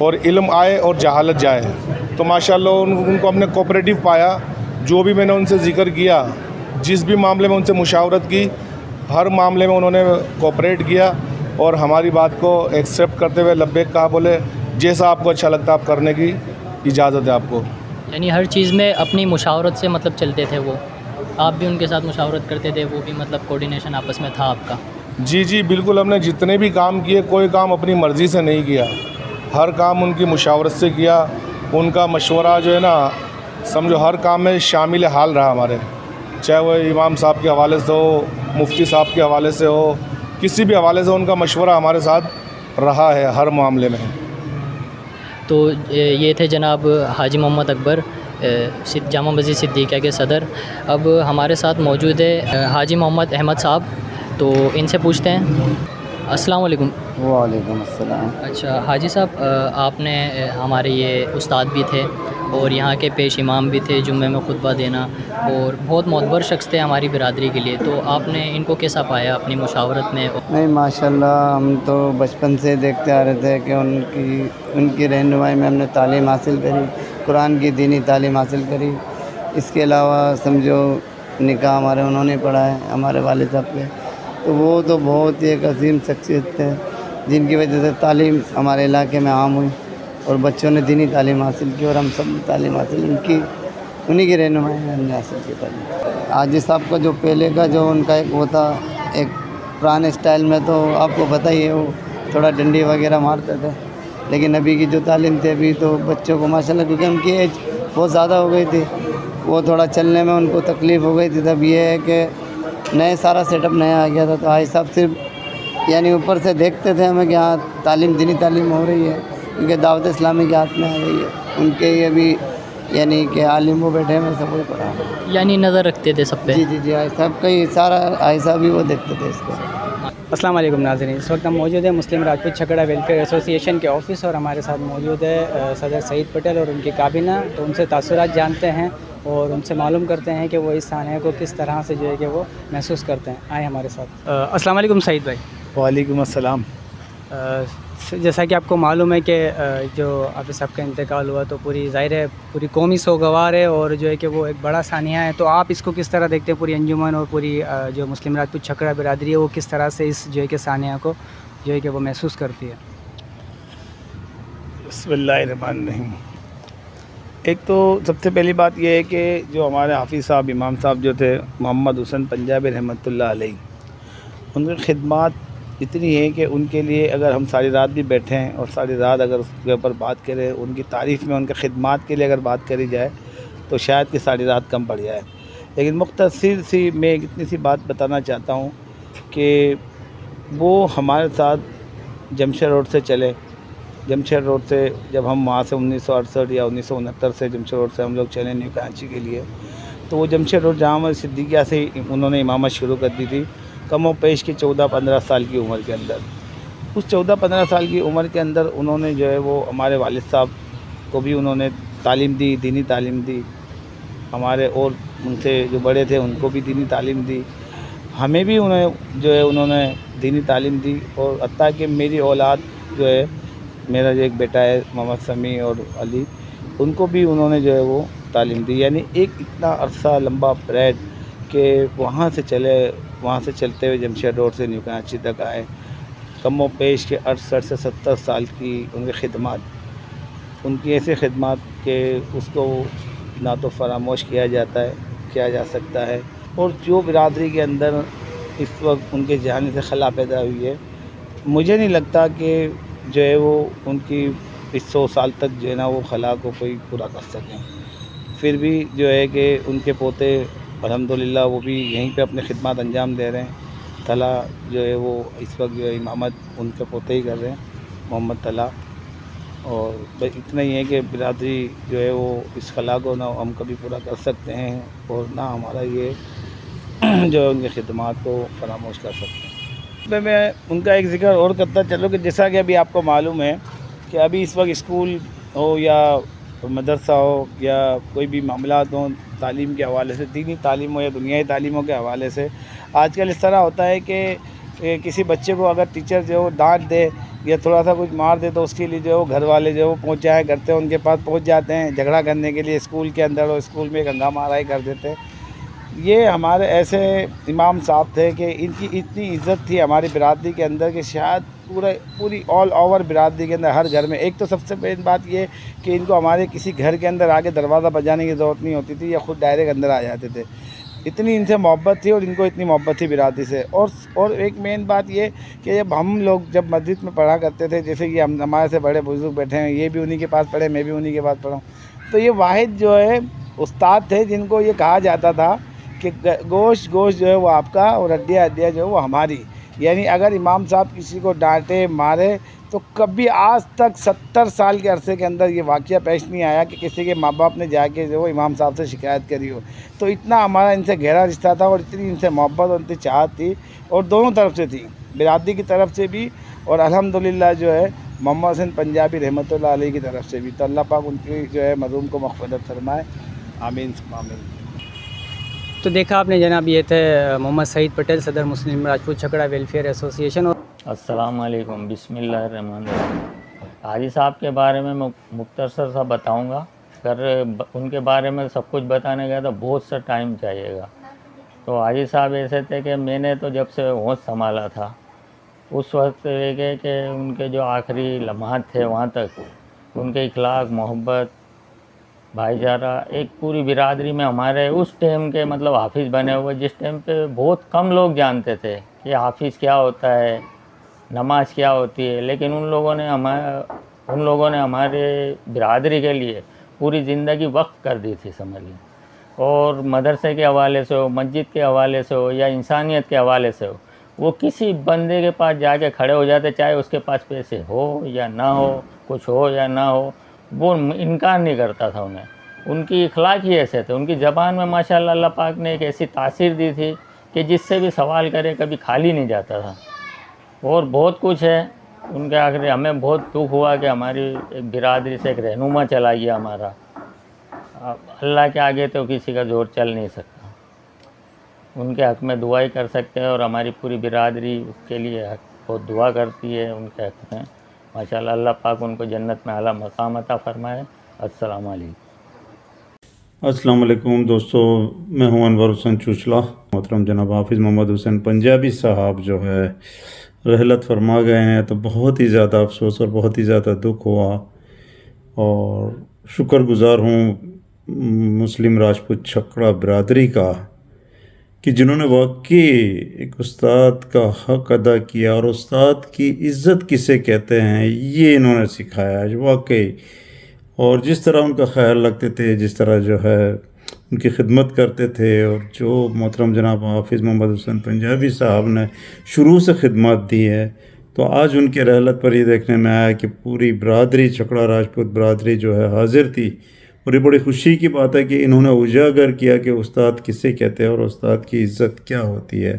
اور علم آئے اور جہالت جائے. تو ماشاءاللہ ان کو ہم نے کوپریٹو پایا. جو بھی میں نے ان سے ذکر کیا, جس بھی معاملے میں ان سے مشاورت کی, ہر معاملے میں انہوں نے کوپریٹ کیا اور ہماری بات کو ایکسیپٹ کرتے ہوئے لبیک کہا, بولے جیسا آپ کو اچھا لگتا ہے آپ کرنے کی اجازت ہے آپ کو. یعنی ہر چیز میں اپنی مشاورت سے مطلب چلتے تھے وہ, آپ بھی ان کے ساتھ مشاورت کرتے تھے, وہ بھی مطلب کوارڈینیشن آپس میں تھا آپ کا؟ جی بالکل. ہم نے جتنے بھی کام کیے کوئی کام اپنی مرضی سے نہیں کیا, ہر کام ان کی مشاورت سے کیا. ان کا مشورہ جو ہے نا سمجھو ہر کام میں شامل حال رہا ہمارے, چاہے وہ امام صاحب کے حوالے سے ہو, مفتی صاحب کے حوالے سے ہو, کسی بھی حوالے سے ان کا مشورہ ہمارے ساتھ رہا ہے ہر معاملے میں. تو یہ تھے جناب حاجی محمد اکبر, جامع مسجد صدیقیہ کے صدر. اب ہمارے ساتھ موجود ہے حاجی محمد احمد صاحب, تو ان سے پوچھتے ہیں. السلام علیکم. وعلیکم السلام. اچھا حاجی صاحب, آپ نے ہمارے یہ استاد بھی تھے اور یہاں کے پیش امام بھی تھے جمعے میں خطبہ دینا, اور بہت معتبر شخص تھے ہماری برادری کے لیے. تو آپ نے ان کو کیسا پایا اپنی مشاورت میں؟ نہیں ماشاءاللہ, ہم تو بچپن سے دیکھتے آ رہے تھے کہ ان کی رہنمائی میں ہم نے تعلیم حاصل کری, قرآن کی دینی تعلیم حاصل کری. اس کے علاوہ سمجھو نکاح ہمارے انہوں نے پڑھا ہے, ہمارے والد صاحب کے. تو وہ تو بہت ہی ایک عظیم شخصیت تھے جن کی وجہ سے تعلیم ہمارے علاقے میں عام ہوئی اور بچوں نے دینی تعلیم حاصل کی, اور ہم سب نے تعلیم حاصل انہی کی رہنمائی میں ہم نے حاصل کی تعلیم. حاجی صاحب کا جو پہلے کا جو ان کا ایک وہ تھا, ایک پرانے اسٹائل میں تو آپ کو پتہ ہی ہے وہ تھوڑا ڈنڈی وغیرہ مارتے تھے. لیکن ابھی کی جو تعلیم تھی ابھی تو بچوں کو ماشاءاللہ, کیونکہ ان کی ایج بہت زیادہ ہو گئی تھی, وہ تھوڑا چلنے میں ان کو تکلیف ہو گئی تھی. تب یہ ہے کہ نئے سارا سیٹ اپ نیا آ گیا تھا, تو حاجی صاحب صرف یعنی اوپر سے دیکھتے تھے ہمیں کہ ہاں تعلیم دینی تعلیم ہو رہی ہے, کیونکہ دعوت اسلامی کے ہاتھ میں آ رہی ہے. ان کے یہ بھی یعنی کہ عالم وہ بیٹھے ہیں سب وہی پڑھا, یعنی نظر رکھتے تھے سب پہ. جی حاجی صاحب کا ہی سارا حاجی صاحب ہی وہ دیکھتے تھے اس کو. السلام علیکم ناظرین. اس وقت ہم موجود ہیں مسلم راجپوت چھکڑا ویلفیئر ایسوسی ایشن کے آفس, اور ہمارے ساتھ موجود ہے صدر سعید پٹیل اور ان کی کابینہ. تو ان سے تاثرات جانتے ہیں اور ان سے معلوم کرتے ہیں کہ وہ اس سانحے کو کس طرح سے جو ہے کہ وہ محسوس کرتے ہیں. آئیں ہمارے ساتھ. السلام علیکم سعید بھائی. وعلیکم السلام. جیسا کہ آپ کو معلوم ہے کہ جو حافظ صاحب کا انتقال ہوا تو پوری ظاہر ہے پوری قومی سوگوار ہے, اور جو ہے کہ وہ ایک بڑا سانحہ ہے. تو آپ اس کو کس طرح دیکھتے ہیں, پوری انجمن اور پوری جو مسلم راجپوت چھکڑا برادری ہے وہ کس طرح سے اس جو ہے کہ سانحہ کو جو ہے کہ وہ محسوس کرتی ہے؟ بسم اللہ الرحمن الرحیم. ایک تو سب سے پہلی بات یہ ہے کہ جو ہمارے حافظ صاحب امام صاحب جو تھے محمد حسن پنجابی رحمۃ اللہ علیہ, ان کی خدمات اتنی ہے کہ ان کے لیے اگر ہم ساری رات بھی بیٹھیں اور ساری رات اگر اس کے اوپر بات کریں, ان کی تعریف میں ان کے خدمات کے لیے اگر بات کری جائے تو شاید کہ ساری رات کم پڑ جائے. لیکن مختصر سی میں اتنی سی بات بتانا چاہتا ہوں کہ وہ ہمارے ساتھ جمشید روڈ سے چلے. جمشید روڈ سے جب ہم وہاں سے 1968 یا 1969 سے جمشید روڈ سے ہم لوگ چلے نیو کراچی کے لیے, تو وہ جمشید روڈ جامع صدیقیہ سے انہوں نے امامت شروع کر دی تھی, کم و پیش کی 14-15 سال کی عمر کے اندر. اس 14-15 سال کی عمر کے اندر انہوں نے جو ہے وہ ہمارے والد صاحب کو بھی انہوں نے تعلیم دی, دینی تعلیم دی. ہمارے اور ان سے جو بڑے تھے ان کو بھی دینی تعلیم دی. ہمیں بھی انہوں نے دینی تعلیم دی. اور حتیٰ کہ میری اولاد جو ہے, میرا جو ایک بیٹا ہے محمد سمیع اور علی, ان کو بھی انہوں نے جو ہے وہ تعلیم دی. یعنی ایک اتنا عرصہ لمبا پیریڈ کہ وہاں سے چلتے ہوئے جمشید روڈ سے نیو کراچی تک آئے. کم و پیش کے 68 سے 70 سال کی ان کی خدمات, ان کی ایسی خدمات کہ اس کو نہ تو فراموش کیا جا سکتا ہے. اور جو برادری کے اندر اس وقت ان کے جانے سے خلا پیدا ہوئی ہے, مجھے نہیں لگتا کہ جو ہے وہ ان کی اس 100 سال تک جو ہے نا وہ خلا کو کوئی پورا کر سکیں. پھر بھی جو ہے کہ ان کے پوتے الحمدللہ وہ بھی یہیں پہ اپنے خدمات انجام دے رہے ہیں. طلحہ جو ہے وہ اس وقت جو ہے امامت ان کے پوتے ہی کر رہے ہیں, محمد طلحہ. اور بس اتنا ہی ہے کہ برادری جو ہے وہ اس خلا کو نہ ہم کبھی پورا کر سکتے ہیں اور نہ ہمارا یہ جو ہے ان کی خدمات کو فراموش کر سکتے ہیں. میں ان کا ایک ذکر اور کرتا چلوں کہ جیسا کہ ابھی آپ کو معلوم ہے کہ ابھی اس وقت اسکول ہو یا مدرسہ ہو یا کوئی بھی معاملات ہوں تعلیم کے حوالے سے, دینی تعلیم ہو یا دنیائی تعلیموں کے حوالے سے, آج کل اس طرح ہوتا ہے کہ کسی بچے کو اگر ٹیچر جو ڈانٹ دے یا تھوڑا سا کچھ مار دے تو اس کے لیے جو ہے وہ گھر والے جو ہے وہ پہنچ جایا کرتے ہیں، ان کے پاس پہنچ جاتے ہیں جھگڑا کرنے کے لیے اسکول کے اندر، اور اسکول میں ایک ہنگامہ آرائی کر دیتے. یہ ہمارے ایسے امام صاحب تھے کہ ان کی اتنی عزت تھی ہماری برادری کے اندر کہ شاید پوری آل اوور برادری کے اندر ہر گھر میں. ایک تو سب سے بڑی بات یہ کہ ان کو ہمارے کسی گھر کے اندر آگے دروازہ بجانے کی ضرورت نہیں ہوتی تھی، یا خود ڈائریکٹ اندر آ جاتے تھے. اتنی ان سے محبت تھی اور ان کو اتنی محبت تھی برادری سے. اور ایک مین بات یہ کہ جب ہم لوگ جب مسجد میں پڑھا کرتے تھے، جیسے کہ ہمارے سے بڑے بزرگ بیٹھے ہیں، یہ بھی انہی کے پاس پڑھے، میں بھی انہی کے پاس پڑھا ہوں، تو یہ واحد جو ہے استاد تھے جن کو یہ کہا جاتا تھا کہ گوشت جو ہے وہ آپ کا اور ہڈیاں جو ہے وہ ہماری. یعنی اگر امام صاحب کسی کو ڈانٹے مارے تو کبھی آج تک 70 سال کے عرصے کے اندر یہ واقعہ پیش نہیں آیا کہ کسی کے ماں باپ نے جا کے جو امام صاحب سے شکایت کری ہو. تو اتنا ہمارا ان سے گہرا رشتہ تھا اور اتنی ان سے محبت اور اتنی چاہت تھی، اور دونوں طرف سے تھی، برادری کی طرف سے بھی اور الحمدللہ جو ہے محمد حسین پنجابی رحمۃ اللہ علیہ کی طرف سے بھی. تو اللہ پاک ان کی جو ہے مرحوم کو مغفرت فرمائے. آمین ثم آمین. تو دیکھا آپ نے جناب، یہ تھے محمد سعید پٹیل، صدر مسلم راجپوت چھکڑا ویلفیئر ایسوسی ایشن. اور السلام علیکم. بسم اللہ الرحمن الرحیم. حاجی صاحب کے بارے میں مختصر سا بتاؤں گا. اگر ان کے بارے میں سب کچھ بتانے گیا تو بہت سا ٹائم چاہیے گا. تو حاجی صاحب ایسے تھے کہ میں نے تو جب سے ہوش سنبھالا تھا اس وقت لے کے کہ ان کے جو آخری لمحات تھے وہاں تک ان کے اخلاق، محبت، بھائی چارہ ایک پوری برادری میں ہمارے اس ٹائم کے مطلب حافظ بنے ہوئے، جس ٹائم پہ بہت کم لوگ جانتے تھے کہ حافظ کیا ہوتا ہے، نماز کیا ہوتی ہے. لیکن ان لوگوں نے ہمارے برادری کے لیے پوری زندگی وقف کر دی تھی سمجھ. اور مدرسے کے حوالے سے ہو، مسجد کے حوالے سے ہو، یا انسانیت کے حوالے سے ہو، وہ کسی بندے کے پاس جا کے کھڑے ہو جاتے، چاہے اس کے پاس پیسے ہو یا نہ ہو، کچھ ہو یا نہ ہو، وہ انکار نہیں کرتا تھا انہیں. ان کی اخلاق ہی ایسے تھے. ان کی زبان میں ماشاءاللہ اللہ پاک نے ایک ایسی تاثیر دی تھی کہ جس سے بھی سوال کرے کبھی خالی نہیں جاتا تھا. اور بہت کچھ ہے ان کے آخری. ہمیں بہت دکھ ہوا کہ ہماری ایک برادری سے ایک رہنما چلا گیا ہمارا. اللہ کے آگے تو کسی کا زور چل نہیں سکتا. ان کے حق میں دعا ہی کر سکتے ہیں، اور ہماری پوری برادری اس کے لیے بہت دعا کرتی ہے ان کے حق میں. ماشاءاللہ اللہ پاک ان کو جنت میں اعلیٰ مقام عطا فرمائے. السلام علیکم. السلام علیکم دوستو، میں ہوں انور حسین چوچلا. محترم جناب حافظ محمد حسین پنجابی صاحب جو ہے رحلت فرما گئے ہیں، تو بہت ہی زیادہ افسوس اور بہت ہی زیادہ دکھ ہوا. اور شکر گزار ہوں مسلم راجپوت چھکڑا برادری کا کہ جنہوں نے واقعی ایک استاد کا حق ادا کیا، اور استاد کی عزت کسے کہتے ہیں یہ انہوں نے سکھایا واقعی. اور جس طرح ان کا خیال رکھتے تھے، جس طرح جو ہے ان کی خدمت کرتے تھے، اور جو محترم جناب حافظ محمد حسین پنجابی صاحب نے شروع سے خدمات دی ہے، تو آج ان کے رحلت پر یہ دیکھنے میں آیا کہ پوری برادری، چھکڑا راجپوت برادری جو ہے حاضر تھی. اور یہ بڑی خوشی کی بات ہے کہ انہوں نے اجاگر کیا کہ استاد کسے کہتے ہیں اور استاد کی عزت کیا ہوتی ہے.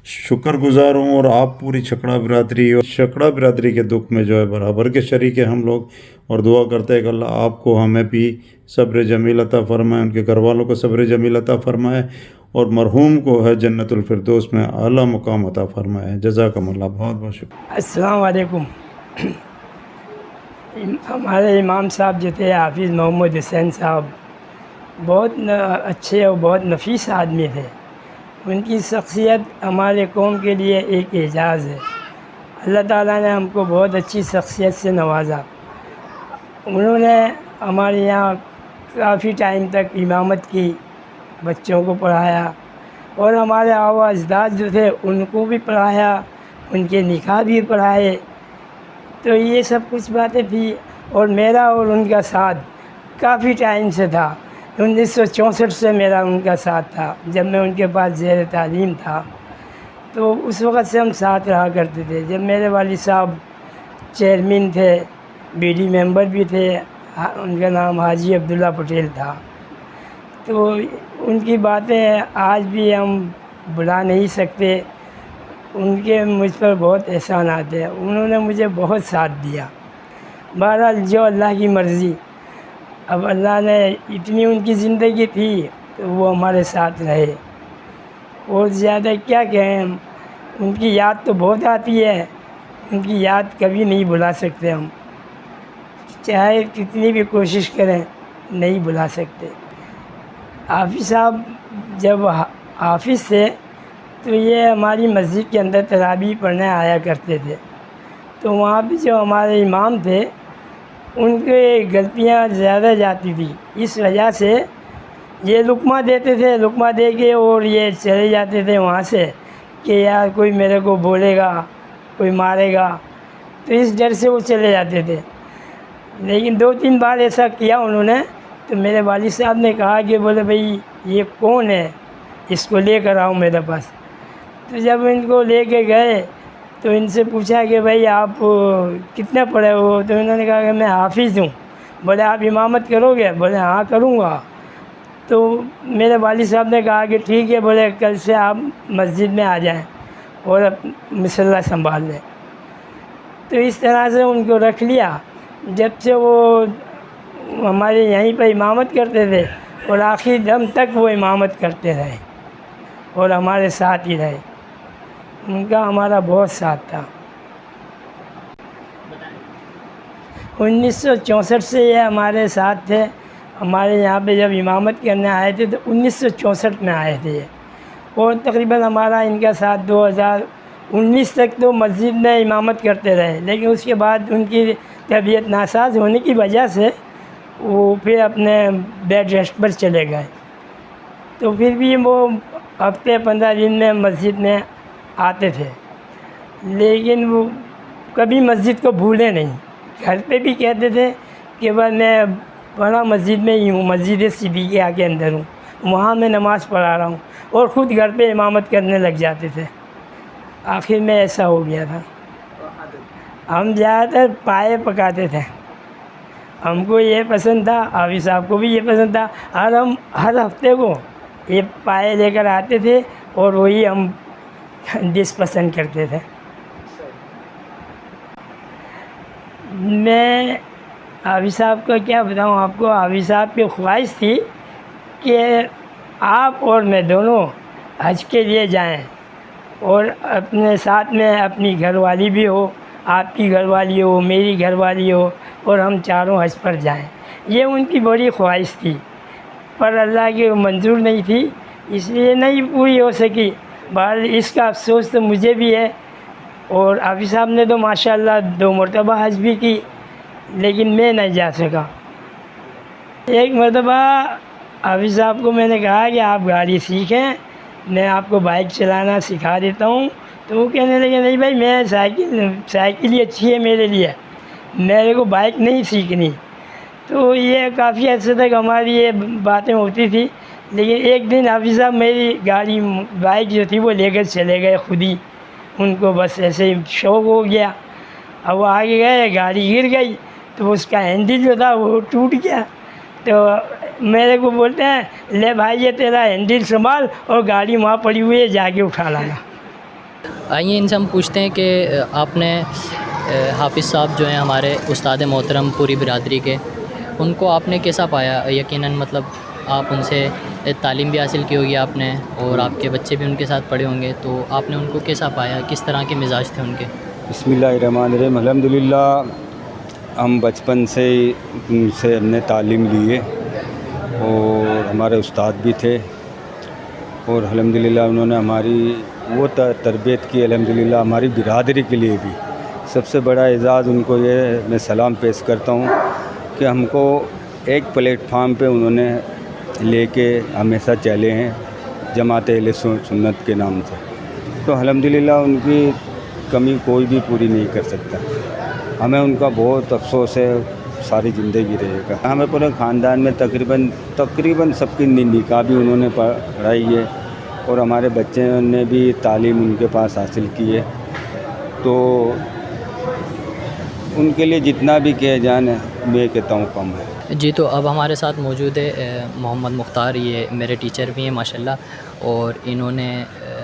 شکر گزار ہوں. اور آپ پوری چھکڑا برادری اور چھکڑا برادری کے دکھ میں جو ہے برابر کے شریک ہیں ہم لوگ، اور دعا کرتے ہیں کہ اللہ آپ کو، ہمیں بھی صبر جمیل عطا فرمائے، ان کے گھر والوں کو صبر جمیل عطا فرمائے، اور مرحوم کو ہے جنت الفردوس میں اعلیٰ مقام عطا فرمائے. جزاکم اللہ. بہت بہت شکریہ. السلام علیکم. ہمارے امام صاحب جو تھے حافظ محمد حسین صاحب بہت اچھے اور بہت نفیس آدمی تھے. ان کی شخصیت ہمارے قوم کے لیے ایک اعزاز ہے. اللہ تعالیٰ نے ہم کو بہت اچھی شخصیت سے نوازا. انہوں نے ہمارے یہاں کافی ٹائم تک امامت کی، بچوں کو پڑھایا، اور ہمارے آبا اجداد جو تھے ان کو بھی پڑھایا، ان کے نکاح بھی پڑھائے. تو یہ سب کچھ باتیں تھی. اور میرا اور ان کا ساتھ کافی ٹائم سے تھا. 1964 سے میرا ان کا ساتھ تھا، جب میں ان کے پاس زیر تعلیم تھا. تو اس وقت سے ہم ساتھ رہا کرتے تھے. جب میرے والد صاحب چیئرمین تھے، بی ڈی ممبر بھی تھے، ان کا نام حاجی عبداللہ پٹیل تھا. تو ان کی باتیں آج بھی ہم بھلا نہیں سکتے. ان کے مجھ پر بہت احسانات ہیں. انہوں نے مجھے بہت ساتھ دیا. بہرحال جو اللہ کی مرضی. اب اللہ نے اتنی ان کی زندگی تھی تو وہ ہمارے ساتھ رہے. اور زیادہ کیا کہیں ہم، ان کی یاد تو بہت آتی ہے، ان کی یاد کبھی نہیں بھلا سکتے ہم، چاہے کتنی بھی کوشش کریں نہیں بھلا سکتے۔ حافظ صاحب جب حافظ تھے تو یہ ہماری مسجد کے اندر تراویح پڑھنے آیا کرتے تھے، تو وہاں پہ جو ہمارے امام تھے ان کے غلطیاں زیادہ جاتی تھی، اس وجہ سے یہ لقمہ دیتے تھے، لقمہ دے کے اور یہ چلے جاتے تھے وہاں سے کہ یار کوئی میرے کو بولے گا، کوئی مارے گا، تو اس ڈر سے وہ چلے جاتے تھے۔ لیکن 2-3 بار ایسا کیا انہوں نے، تو میرے والد صاحب نے کہا کہ بولے بھائی یہ کون ہے، اس کو لے کر آؤ میرے پاس۔ تو جب ان کو لے کے گئے تو ان سے پوچھا کہ بھائی آپ کتنے پڑھے ہو، تو انہوں نے کہا کہ میں حافظ ہوں۔ بولے آپ امامت کرو گے؟ بولے ہاں کروں گا۔ تو میرے والد صاحب نے کہا کہ ٹھیک ہے، بولے کل سے آپ مسجد میں آ جائیں اور مصلی سنبھال لیں۔ تو اس طرح سے ان کو رکھ لیا، جب سے وہ ہمارے یہیں پہ امامت کرتے تھے اور آخری دم تک وہ امامت کرتے رہے اور ہمارے ساتھ ہی رہے، ان کا ہمارا بہت ساتھ تھا۔ 1964 سے یہ ہمارے ساتھ تھے، ہمارے یہاں پہ جب امامت کرنے آئے تھے تو 1964 میں آئے تھے یہ، اور تقریباً ہمارا ان کا ساتھ 2019 تک تو مسجد میں امامت کرتے رہے، لیکن اس کے بعد ان کی طبیعت ناساز ہونے کی وجہ سے وہ پھر اپنے بیڈ ریسٹ پر چلے گئے۔ تو پھر بھی وہ ہفتے 15 دن میں مسجد میں آتے تھے، لیکن وہ کبھی مسجد کو بھولے نہیں۔ گھر پہ بھی کہتے تھے کہ بس میں بڑا مسجد میں ہی ہوں، مسجد صدیقیہ کے اندر ہوں، وہاں میں نماز پڑھا رہا ہوں، اور خود گھر پہ امامت کرنے لگ جاتے تھے۔ آخر میں ایسا ہو گیا تھا۔ ہم زیادہ تر پائے پکاتے تھے، ہم کو یہ پسند تھا، حافظ صاحب کو بھی یہ پسند تھا، اور ہم ہر ہفتے کو یہ پائے لے کر آتے تھے اور وہی ہم ڈش پسند کرتے تھے۔ میں حافظ صاحب کا کیا بتاؤں آپ کو، حافظ صاحب کی خواہش تھی کہ آپ اور میں دونوں حج کے لیے جائیں، اور اپنے ساتھ میں اپنی گھر والی بھی ہو، آپ کی گھر والی ہو، میری گھر والی ہو، اور ہم چاروں حج پر جائیں۔ یہ ان کی بڑی خواہش تھی، پر اللہ کی منظور نہیں تھی، اس لیے نہیں پوری ہو سکی۔ بہرحال اس کا افسوس تو مجھے بھی ہے، اور حافظ صاحب نے تو ماشاءاللہ 2 مرتبہ حج بھی کی، لیکن میں نہیں جا سکا۔ ایک مرتبہ حافظ صاحب کو میں نے کہا کہ آپ گاڑی سیکھیں، میں آپ کو بائک چلانا سکھا دیتا ہوں، تو وہ کہنے لگے نہیں بھائی میں سائیکل ہی اچھی ہے میرے لیے، میرے کو بائک نہیں سیکھنی۔ تو یہ کافی عرصے تک ہماری یہ باتیں ہوتی تھی، لیکن ایک دن حافظ صاحب میری بائک جو تھی وہ لے کر چلے گئے خود ہی، ان کو بس ایسے ہی شوق ہو گیا۔ اب وہ آگے گئے، گاڑی گر گئی، تو اس کا ہینڈل جو تھا وہ ٹوٹ گیا، تو میرے کو بولتے ہیں لے بھائی یہ تیرا ہینڈل سنبھال، اور گاڑی وہاں پڑی ہوئی ہے جا کے اٹھا لانا۔ آئیے ان سے ہم پوچھتے ہیں کہ آپ نے حافظ صاحب جو ہیں ہمارے استاد محترم پوری برادری کے، ان کو آپ نے کیسا پایا؟ یقیناً مطلب آپ ان سے تعلیم بھی حاصل کی ہوگی آپ نے، اور آپ کے بچے بھی ان کے ساتھ پڑھے ہوں گے، تو آپ نے ان کو کیسا پایا؟ کس طرح کے مزاج تھے ان کے؟ بسم اللہ الرحمن الرحیم۔ الحمدللہ ہم بچپن سے ہی ان سے ہم نے تعلیم لی ہے، اور ہمارے استاد بھی تھے، اور الحمدللہ انہوں نے ہماری وہ تربیت کی، الحمدللہ ہماری برادری کے لیے بھی سب سے بڑا اعزاز ان کو یہ میں سلام پیش کرتا ہوں کہ ہم کو ایک پلیٹ فارم پہ انہوں نے لے کے ہمیشہ چلے ہیں، جماعت اہل سنت کے نام سے، تو الحمدللہ ان کی کمی کوئی بھی پوری نہیں کر سکتا۔ ہمیں ان کا بہت افسوس ہے، ساری زندگی رہے گا۔ ہمیں پورے خاندان میں تقریباً سب کی نکاح بھی انہوں نے پڑھائی ہے، اور ہمارے بچے نے بھی تعلیم ان کے پاس حاصل کی ہے، تو ان کے لیے جتنا بھی کہہ جانے میں کہتا ہوں کم ہے۔ جی، تو اب ہمارے ساتھ موجود ہے محمد مختار، یہ میرے ٹیچر بھی ہیں ماشاءاللہ، اور انہوں نے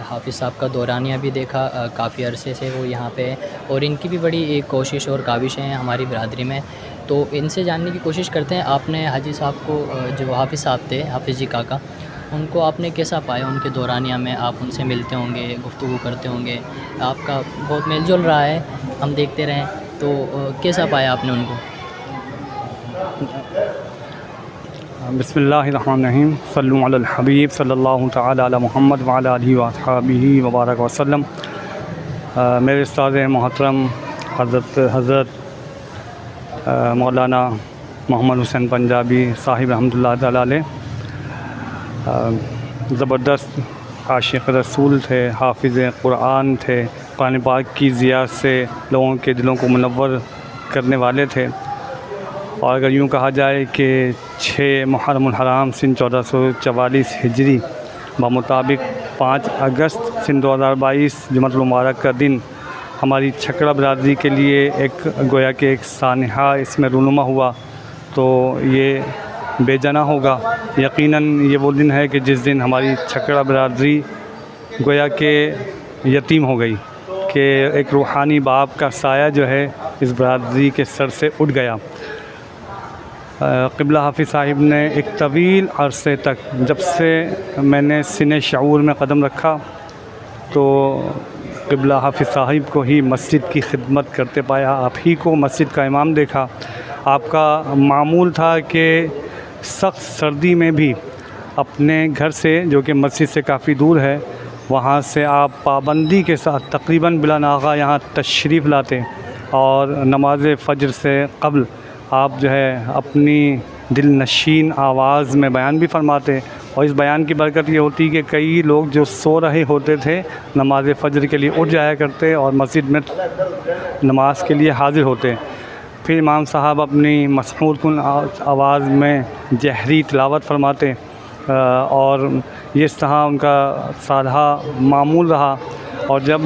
حافظ صاحب کا دورانیہ بھی دیکھا، کافی عرصے سے وہ یہاں پہ ہیں، اور ان کی بھی بڑی کوشش اور کاوشیں ہیں ہماری برادری میں، تو ان سے جاننے کی کوشش کرتے ہیں۔ آپ نے حاجی صاحب کو، جو حافظ صاحب تھے، حافظ جی کاکا، ان کو آپ نے کیسا پایا؟ ان کے دورانیہ میں آپ ان سے ملتے ہوں گے، گفتگو کرتے ہوں گے، آپ کا بہت میل جول رہا ہے، ہم دیکھتے رہیں، تو کیسا پایا آپ نے ان کو؟ بسم اللہ الرحمن الرحیم، صلو علی الحبیب صلی اللہ تعالی علی محمد وعلی آلہ واصحابہ وبارک وسلم۔ میرے استاد محترم حضرت مولانا محمد حسین پنجابی صاحب رحمۃ اللہ تعالی علیہ زبردست عاشق رسول تھے، حافظ قرآن تھے، قرآن پاک کی ضیاء سے لوگوں کے دلوں کو منور کرنے والے تھے۔ اور اگر یوں کہا جائے کہ 6 محرم الحرام سن 1444 ہجری بمطابق 5 اگست سن 2022 جمعۃ المبارک کا دن ہماری چھکڑا برادری کے لیے ایک گویا کہ ایک سانحہ اس میں رونما ہوا، تو یہ بے جانا ہوگا۔ یقیناً یہ وہ دن ہے کہ جس دن ہماری چھکڑا برادری گویا کہ یتیم ہو گئی، کہ ایک روحانی باپ کا سایہ جو ہے اس برادری کے سر سے اٹھ گیا۔ قبلہ حافظ صاحب نے ایک طویل عرصے تک، جب سے میں نے سن شعور میں قدم رکھا تو قبلہ حافظ صاحب کو ہی مسجد کی خدمت کرتے پایا، آپ ہی کو مسجد کا امام دیکھا۔ آپ کا معمول تھا کہ سخت سردی میں بھی اپنے گھر سے، جو کہ مسجد سے کافی دور ہے، وہاں سے آپ پابندی کے ساتھ تقریباً بلا ناغہ یہاں تشریف لاتے، اور نماز فجر سے قبل آپ جو ہے اپنی دل نشین آواز میں بیان بھی فرماتے، اور اس بیان کی برکت یہ ہوتی کہ کئی لوگ جو سو رہے ہوتے تھے نماز فجر کے لیے اٹھ جایا کرتے اور مسجد میں نماز کے لیے حاضر ہوتے۔ پھر امام صاحب اپنی مسحور کن آواز میں جہری تلاوت فرماتے، اور یہ اس طرح ان کا سالہ معمول رہا۔ اور جب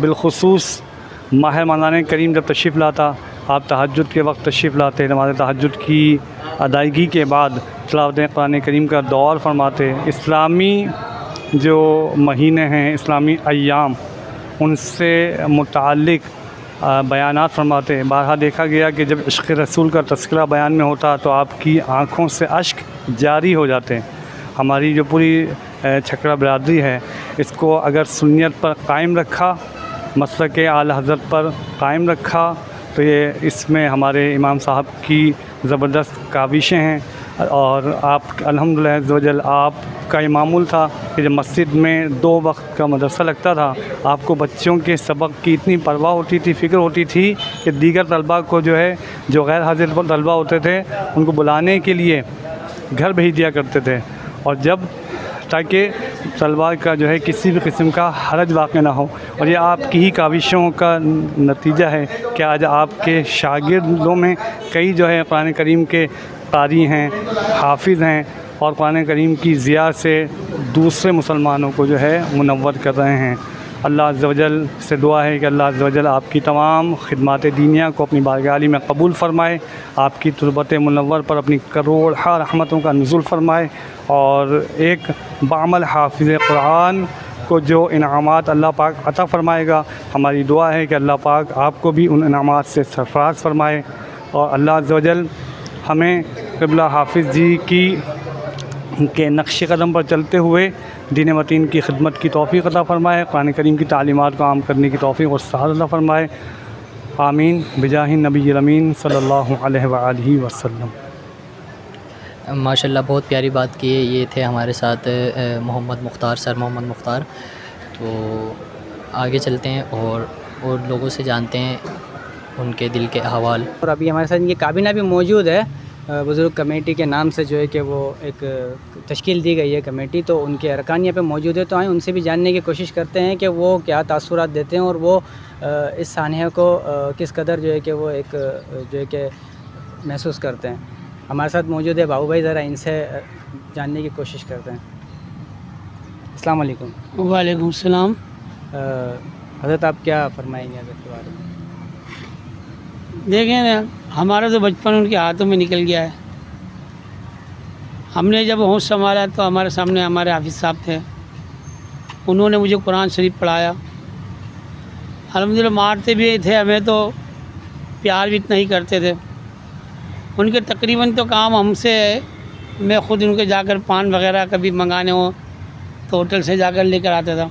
بالخصوص ماہ رمضان کریم جب تشریف لاتا، آپ تہجد کے وقت تشریف لاتے، نماز تہجد کی ادائیگی کے بعد تلاوت قرآن کریم کا دور فرماتے۔ اسلامی جو مہینے ہیں، اسلامی ایام، ان سے متعلق بیانات فرماتے۔ بارہا دیکھا گیا کہ جب عشق رسول کا تذکرہ بیان میں ہوتا تو آپ کی آنکھوں سے اشک جاری ہو جاتے ہیں۔ ہماری جو پوری چھکڑا برادری ہے، اس کو اگر سنیت پر قائم رکھا، مسلک اعلیٰ حضرت پر قائم رکھا، تو یہ اس میں ہمارے امام صاحب کی زبردست کاوشیں ہیں۔ اور آپ الحمدللہ عز و جل آپ کا یہ معمول تھا کہ جب مسجد میں 2 وقت کا مدرسہ لگتا تھا، آپ کو بچوں کے سبق کی اتنی پرواہ ہوتی تھی، فکر ہوتی تھی کہ دیگر طلباء کو جو ہے، جو غیر حاضر طلباء ہوتے تھے، ان کو بلانے کے لیے گھر بھیج دیا کرتے تھے، اور جب تاکہ طلباء کا جو ہے کسی بھی قسم کا حرج واقع نہ ہو۔ اور یہ آپ کی ہی کاوشوں کا نتیجہ ہے کہ آج آپ کے شاگردوں میں کئی جو ہے قرآن کریم کے قاری ہیں، حافظ ہیں، اور قرآن کریم کی ضیاء سے دوسرے مسلمانوں کو جو ہے منور کر رہے ہیں۔ اللہ عز و جل سے دعا ہے کہ اللہ عز و جل آپ کی تمام خدمات دینیہ کو اپنی بارگاہ عالی میں قبول فرمائے، آپ کی تربت منور پر اپنی کروڑہ رحمتوں کا نزول فرمائے، اور ایک بعمل حافظ قرآن کو جو انعامات اللہ پاک عطا فرمائے گا، ہماری دعا ہے کہ اللہ پاک آپ کو بھی ان انعامات سے سرفراز فرمائے، اور اللہ عز و جل ہمیں قبلہ حافظ جی کے نقش قدم پر چلتے ہوئے دین متین کی خدمت کی توفیق عطا فرمائے، قرآن کریم کی تعلیمات کو عام کرنے کی توفیق اور سعادت عطا فرمائے۔ آمین بجاہ نبی الامین صلی اللہ علیہ وآلہ وسلم۔ ماشاءاللہ بہت پیاری بات کی ہے۔ یہ تھے ہمارے ساتھ محمد مختار سر، محمد مختار۔ تو آگے چلتے ہیں اور لوگوں سے جانتے ہیں ان کے دل کے احوال۔ اور ابھی ہمارے ساتھ یہ کابینہ بھی موجود ہے، بزرگ کمیٹی کے نام سے جو ہے کہ وہ ایک تشکیل دی گئی ہے کمیٹی، تو ان کے ارکان یہاں پہ موجود ہے، تو آئیں ان سے بھی جاننے کی کوشش کرتے ہیں کہ وہ کیا تاثرات دیتے ہیں، اور وہ اس سانحہ کو کس قدر جو ہے کہ وہ ایک جو ہے کہ محسوس کرتے ہیں۔ ہمارے ساتھ موجود ہے بابو بھائی، ذرا ان سے جاننے کی کوشش کرتے ہیں۔ السلام علیکم۔ وعلیکم السلام۔ حضرت آپ کیا فرمائیں گے حضرت کے بارے میں؟ دیکھیں نا، ہمارا تو بچپن ان کے ہاتھوں میں نکل گیا ہے۔ ہم نے جب ہوش سنبھالا تو ہمارے سامنے ہمارے حافظ صاحب تھے، انہوں نے مجھے قرآن شریف پڑھایا۔ الحمدللہ مارتے بھی تھے ہمیں، تو پیار بھی اتنا ہی کرتے تھے۔ ان کے تقریباً تو کام ہم سے میں خود ان کے جا کر پان وغیرہ کبھی منگانے ہوں تو ہوٹل سے جا کر لے کر آتا تھا.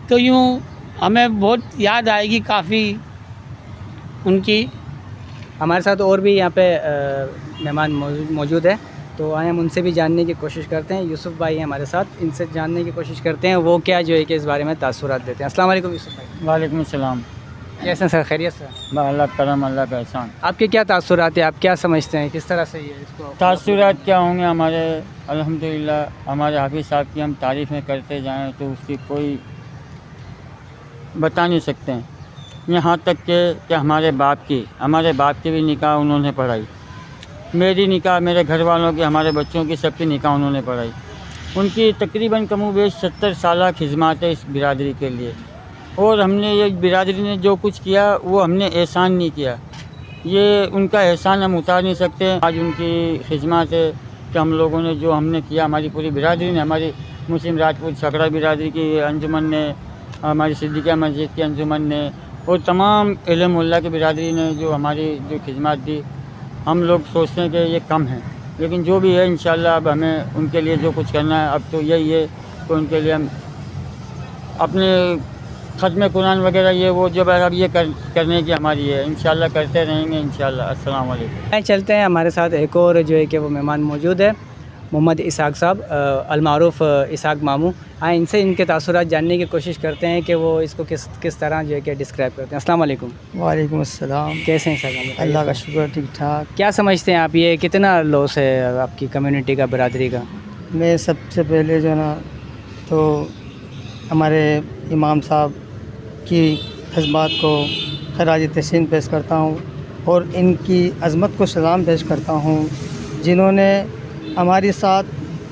تو یوں ہمیں بہت یاد آئے گی کافی ان کی. ہمارے ساتھ اور بھی یہاں پہ مہمان موجود ہیں, تو آئیں ہم ان سے بھی جاننے کی کوشش کرتے ہیں. یوسف بھائی ہیں ہمارے ساتھ, ان سے جاننے کی کوشش کرتے ہیں وہ کیا جو ہے کہ اس بارے میں تاثرات دیتے ہیں. السلام علیکم یوسف بھائی. وعلیکم السلام. کیسے ہیں سر, خیریت سے؟ اللہ کرم, اللہ کا احسان. آپ کے کیا تاثرات ہیں, آپ کیا سمجھتے ہیں, کس طرح سے یہ اس کو تاثرات کیا ہوں گے ہمارے؟ الحمدللہ ہمارے حافظ صاحب کی ہم تعریفیں کرتے جائیں تو اس کی کوئی بتا نہیں سکتے ہیں. یہاں تک کہ ہمارے باپ کی بھی نکاح انہوں نے پڑھائی, میری نکاح, میرے گھر والوں کی, ہمارے بچوں کی, سب کی نکاح انہوں نے پڑھائی. ان کی تقریباً کم و بیش 70 سالہ خدمات ہے اس برادری کے لیے. اور ہم نے یہ برادری نے جو کچھ کیا وہ ہم نے احسان نہیں کیا, یہ ان کا احسان ہم اتار نہیں سکتے. آج ان کی خدمات ہے کہ ہم لوگوں نے جو ہم نے کیا, ہماری پوری برادری نے, ہماری مسلم راجپوت چھکڑا برادری کی انجمن نے, ہماری صدیقیہ مسجد کی انجمن نے, اور تمام علم اللہ کی برادری نے جو ہماری جو خدمات دی, ہم لوگ سوچتے ہیں کہ یہ کم ہے, لیکن جو بھی ہے انشاءاللہ اب ہمیں ان کے لیے جو کچھ کرنا ہے اب تو یہی ہے کہ ان کے لیے ہم اپنے ختم قرآن وغیرہ یہ وہ جو اب یہ کرنے کی ہماری ہے, انشاءاللہ کرتے رہیں گے انشاءاللہ. السلام علیکم. چلتے ہیں, ہمارے ساتھ ایک اور جو ہے کہ وہ مہمان موجود ہے, محمد اسحاق صاحب, المعروف اسحاق ماموں. آئیں ان سے ان کے تاثرات جاننے کی کوشش کرتے ہیں کہ وہ اس کو کس طرح جو ہے کہ ڈسکرائب کرتے ہیں. السلام علیکم. وعلیکم السلام. کیسے ہیں سر؟ اللہ کا شکر, ٹھیک ٹھاک. کیا سمجھتے ہیں آپ, یہ کتنا لاس ہے آپ کی کمیونٹی کا, برادری کا؟ میں سب سے پہلے جو ہے نا تو ہمارے امام صاحب کی خدمات کو خراج تحسین پیش کرتا ہوں اور ان کی عظمت کو سلام پیش کرتا ہوں, جنہوں نے ہمارے ساتھ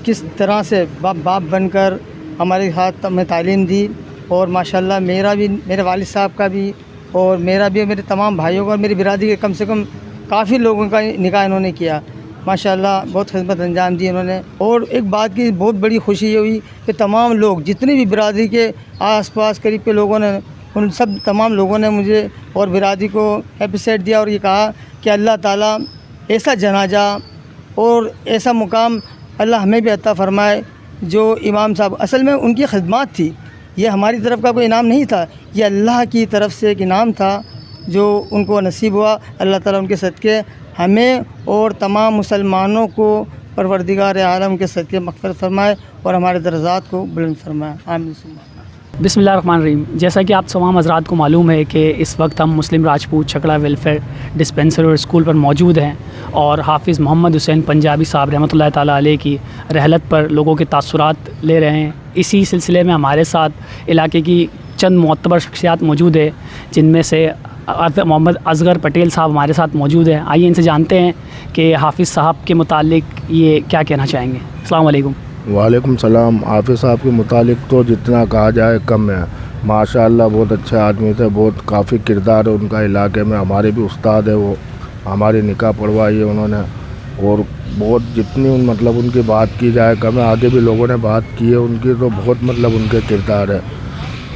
کس طرح سے باپ بن کر ہمارے ہاتھ میں تعلیم دی. اور ماشاءاللہ میرا بھی, میرے والد صاحب کا بھی, اور میرا بھی, میرے تمام بھائیوں کا اور میری برادری کے کم سے کم کافی لوگوں کا نکاح انہوں نے کیا. ماشاءاللہ بہت خدمت انجام دی انہوں نے. اور ایک بات کی بہت بڑی خوشی یہ ہوئی کہ تمام لوگ جتنی بھی برادری کے آس پاس قریب کے لوگوں نے, ان سب تمام لوگوں نے مجھے اور برادری کو اپریشیٹ دیا اور یہ کہا کہ اللہ تعالیٰ ایسا جنازہ اور ایسا مقام اللہ ہمیں بھی عطا فرمائے. جو امام صاحب اصل میں ان کی خدمات تھی, یہ ہماری طرف کا کوئی انعام نہیں تھا, یہ اللہ کی طرف سے ایک انعام تھا جو ان کو نصیب ہوا. اللہ تعالیٰ ان کے صدقے ہمیں اور تمام مسلمانوں کو پروردگار عالم کے صدقے مغفرت فرمائے اور ہمارے درجات کو بلند فرمائے. آمین. بسم اللہ الرحمن الرحیم. جیسا کہ آپ تمام حضرات کو معلوم ہے کہ اس وقت ہم مسلم راجپوت چھکڑا ویلفیئر ڈسپینسری اور اسکول پر موجود ہیں اور حافظ محمد حسین پنجابی صاحب رحمۃ اللہ تعالیٰ علیہ کی رحلت پر لوگوں کے تاثرات لے رہے ہیں. اسی سلسلے میں ہمارے ساتھ علاقے کی چند معتبر شخصیات موجود ہیں, جن میں سے محمد اصغر پٹیل صاحب ہمارے ساتھ موجود ہیں. آئیے ان سے جانتے ہیں کہ حافظ صاحب کے متعلق یہ کیا کہنا چاہیں گے. السلام علیکم. وعلیکم السلام. حافظ صاحب کے متعلق تو جتنا کہا جائے کم ہے. ماشاءاللہ بہت اچھے آدمی تھے, بہت کافی کردار ہے ان کا علاقے میں. ہمارے بھی استاد ہے, وہ ہماری نکاح پڑھوائی ہے انہوں نے, اور بہت جتنی مطلب ان کی بات کی جائے کم ہے. آگے بھی لوگوں نے بات کی ہے ان کی, تو بہت مطلب ان کے کردار ہے,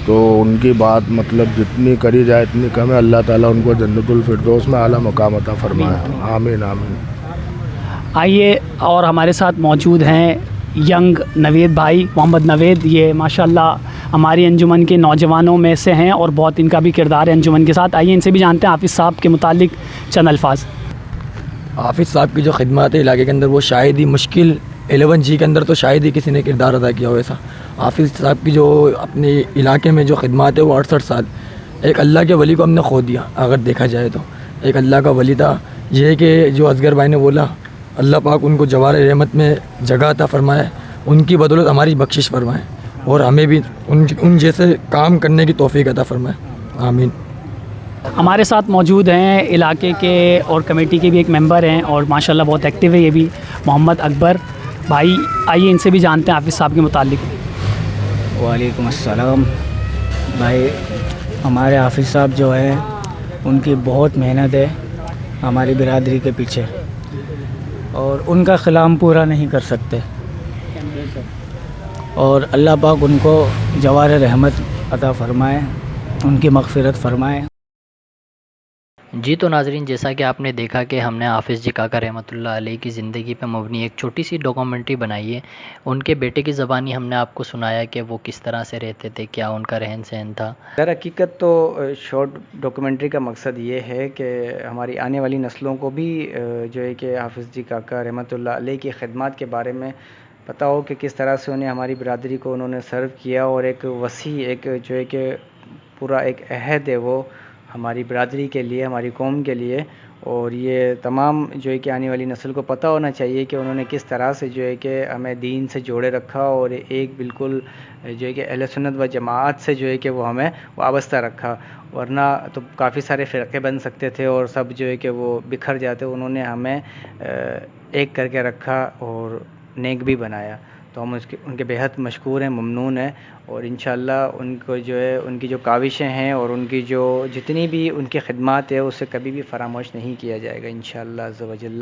تو ان کی بات مطلب جتنی کری جائے اتنی کم ہے. اللہ تعالیٰ ان کو جنت الفردوس میں اعلیٰ مقام عطا فرمائے. آمین آمین. آئیے, اور ہمارے ساتھ موجود ہیں ینگ نوید بھائی, محمد نوید. یہ ماشاءاللہ ہماری انجمن کے نوجوانوں میں سے ہیں اور بہت ان کا بھی کردار ہے انجمن کے ساتھ. آئیے ان سے بھی جانتے ہیں حافظ صاحب کے متعلق چند الفاظ. حافظ صاحب کی جو خدمات ہے علاقے کے اندر, وہ شاید ہی مشکل 11G کے اندر تو شاید ہی کسی نے کردار ادا کیا ہو ایسا. حافظ صاحب کی جو اپنے علاقے میں جو خدمات ہے وہ 68 سال. ایک اللہ کے ولی کو ہم نے کھو دیا اگر دیکھا جائے تو. ایک اللہ کا ولی تھا. یہ ہے کہ جو اصغر بھائی نے بولا, اللہ پاک ان کو جوار رحمت میں جگہ عطا فرمائے, ان کی بدولت ہماری بخشش فرمائے, اور ہمیں بھی ان جیسے کام کرنے کی توفیق عطا فرمائے. آمین. ہمارے ساتھ موجود ہیں علاقے کے اور کمیٹی کے بھی ایک ممبر ہیں اور ماشاءاللہ بہت ایکٹیو ہے یہ بھی, محمد اکبر بھائی. آئیے ان سے بھی جانتے ہیں حافظ صاحب کے متعلق. وعلیکم السلام. بھائی ہمارے حافظ صاحب جو ہے ان کی بہت محنت ہے ہماری برادری کے پیچھے, اور ان کا کلام پورا نہیں کر سکتے, اور اللہ پاک ان کو جوار رحمت عطا فرمائے, ان کی مغفرت فرمائے. جی تو ناظرین، جیسا کہ آپ نے دیکھا کہ ہم نے حافظ جی کاکا رحمۃ اللہ علیہ کی زندگی پہ مبنی ایک چھوٹی سی ڈاکومنٹری بنائی ہے. ان کے بیٹے کی زبانی ہم نے آپ کو سنایا کہ وہ کس طرح سے رہتے تھے، کیا ان کا رہن سہن تھا. در حقیقت تو شارٹ ڈاکومنٹری کا مقصد یہ ہے کہ ہماری آنے والی نسلوں کو بھی جو ہے کہ حافظ جی کاکا رحمۃ اللہ علیہ کی خدمات کے بارے میں پتہ ہو کہ کس طرح سے انہیں ہماری برادری کو انہوں نے سرو کیا، اور ایک وسیع ایک جو ہے کہ پورا ایک عہد ہے وہ ہماری برادری کے لیے، ہماری قوم کے لیے. اور یہ تمام جو ہے کہ آنے والی نسل کو پتہ ہونا چاہیے کہ انہوں نے کس طرح سے جو ہے کہ ہمیں دین سے جوڑے رکھا، اور ایک بالکل جو ہے کہ اہل سنت و جماعت سے جو ہے کہ وہ ہمیں وابستہ رکھا. ورنہ تو کافی سارے فرقے بن سکتے تھے اور سب جو ہے کہ وہ بکھر جاتے. انہوں نے ہمیں ایک کر کے رکھا اور نیک بھی بنایا. تو ہم ان کے بےحد مشکور ہیں، ممنون ہیں. اور انشاءاللہ ان کو جو ہے ان کی جو کاوشیں ہیں اور ان کی جو جتنی بھی ان کی خدمات ہے اسے کبھی بھی فراموش نہیں کیا جائے گا انشاءاللہ عز و جل.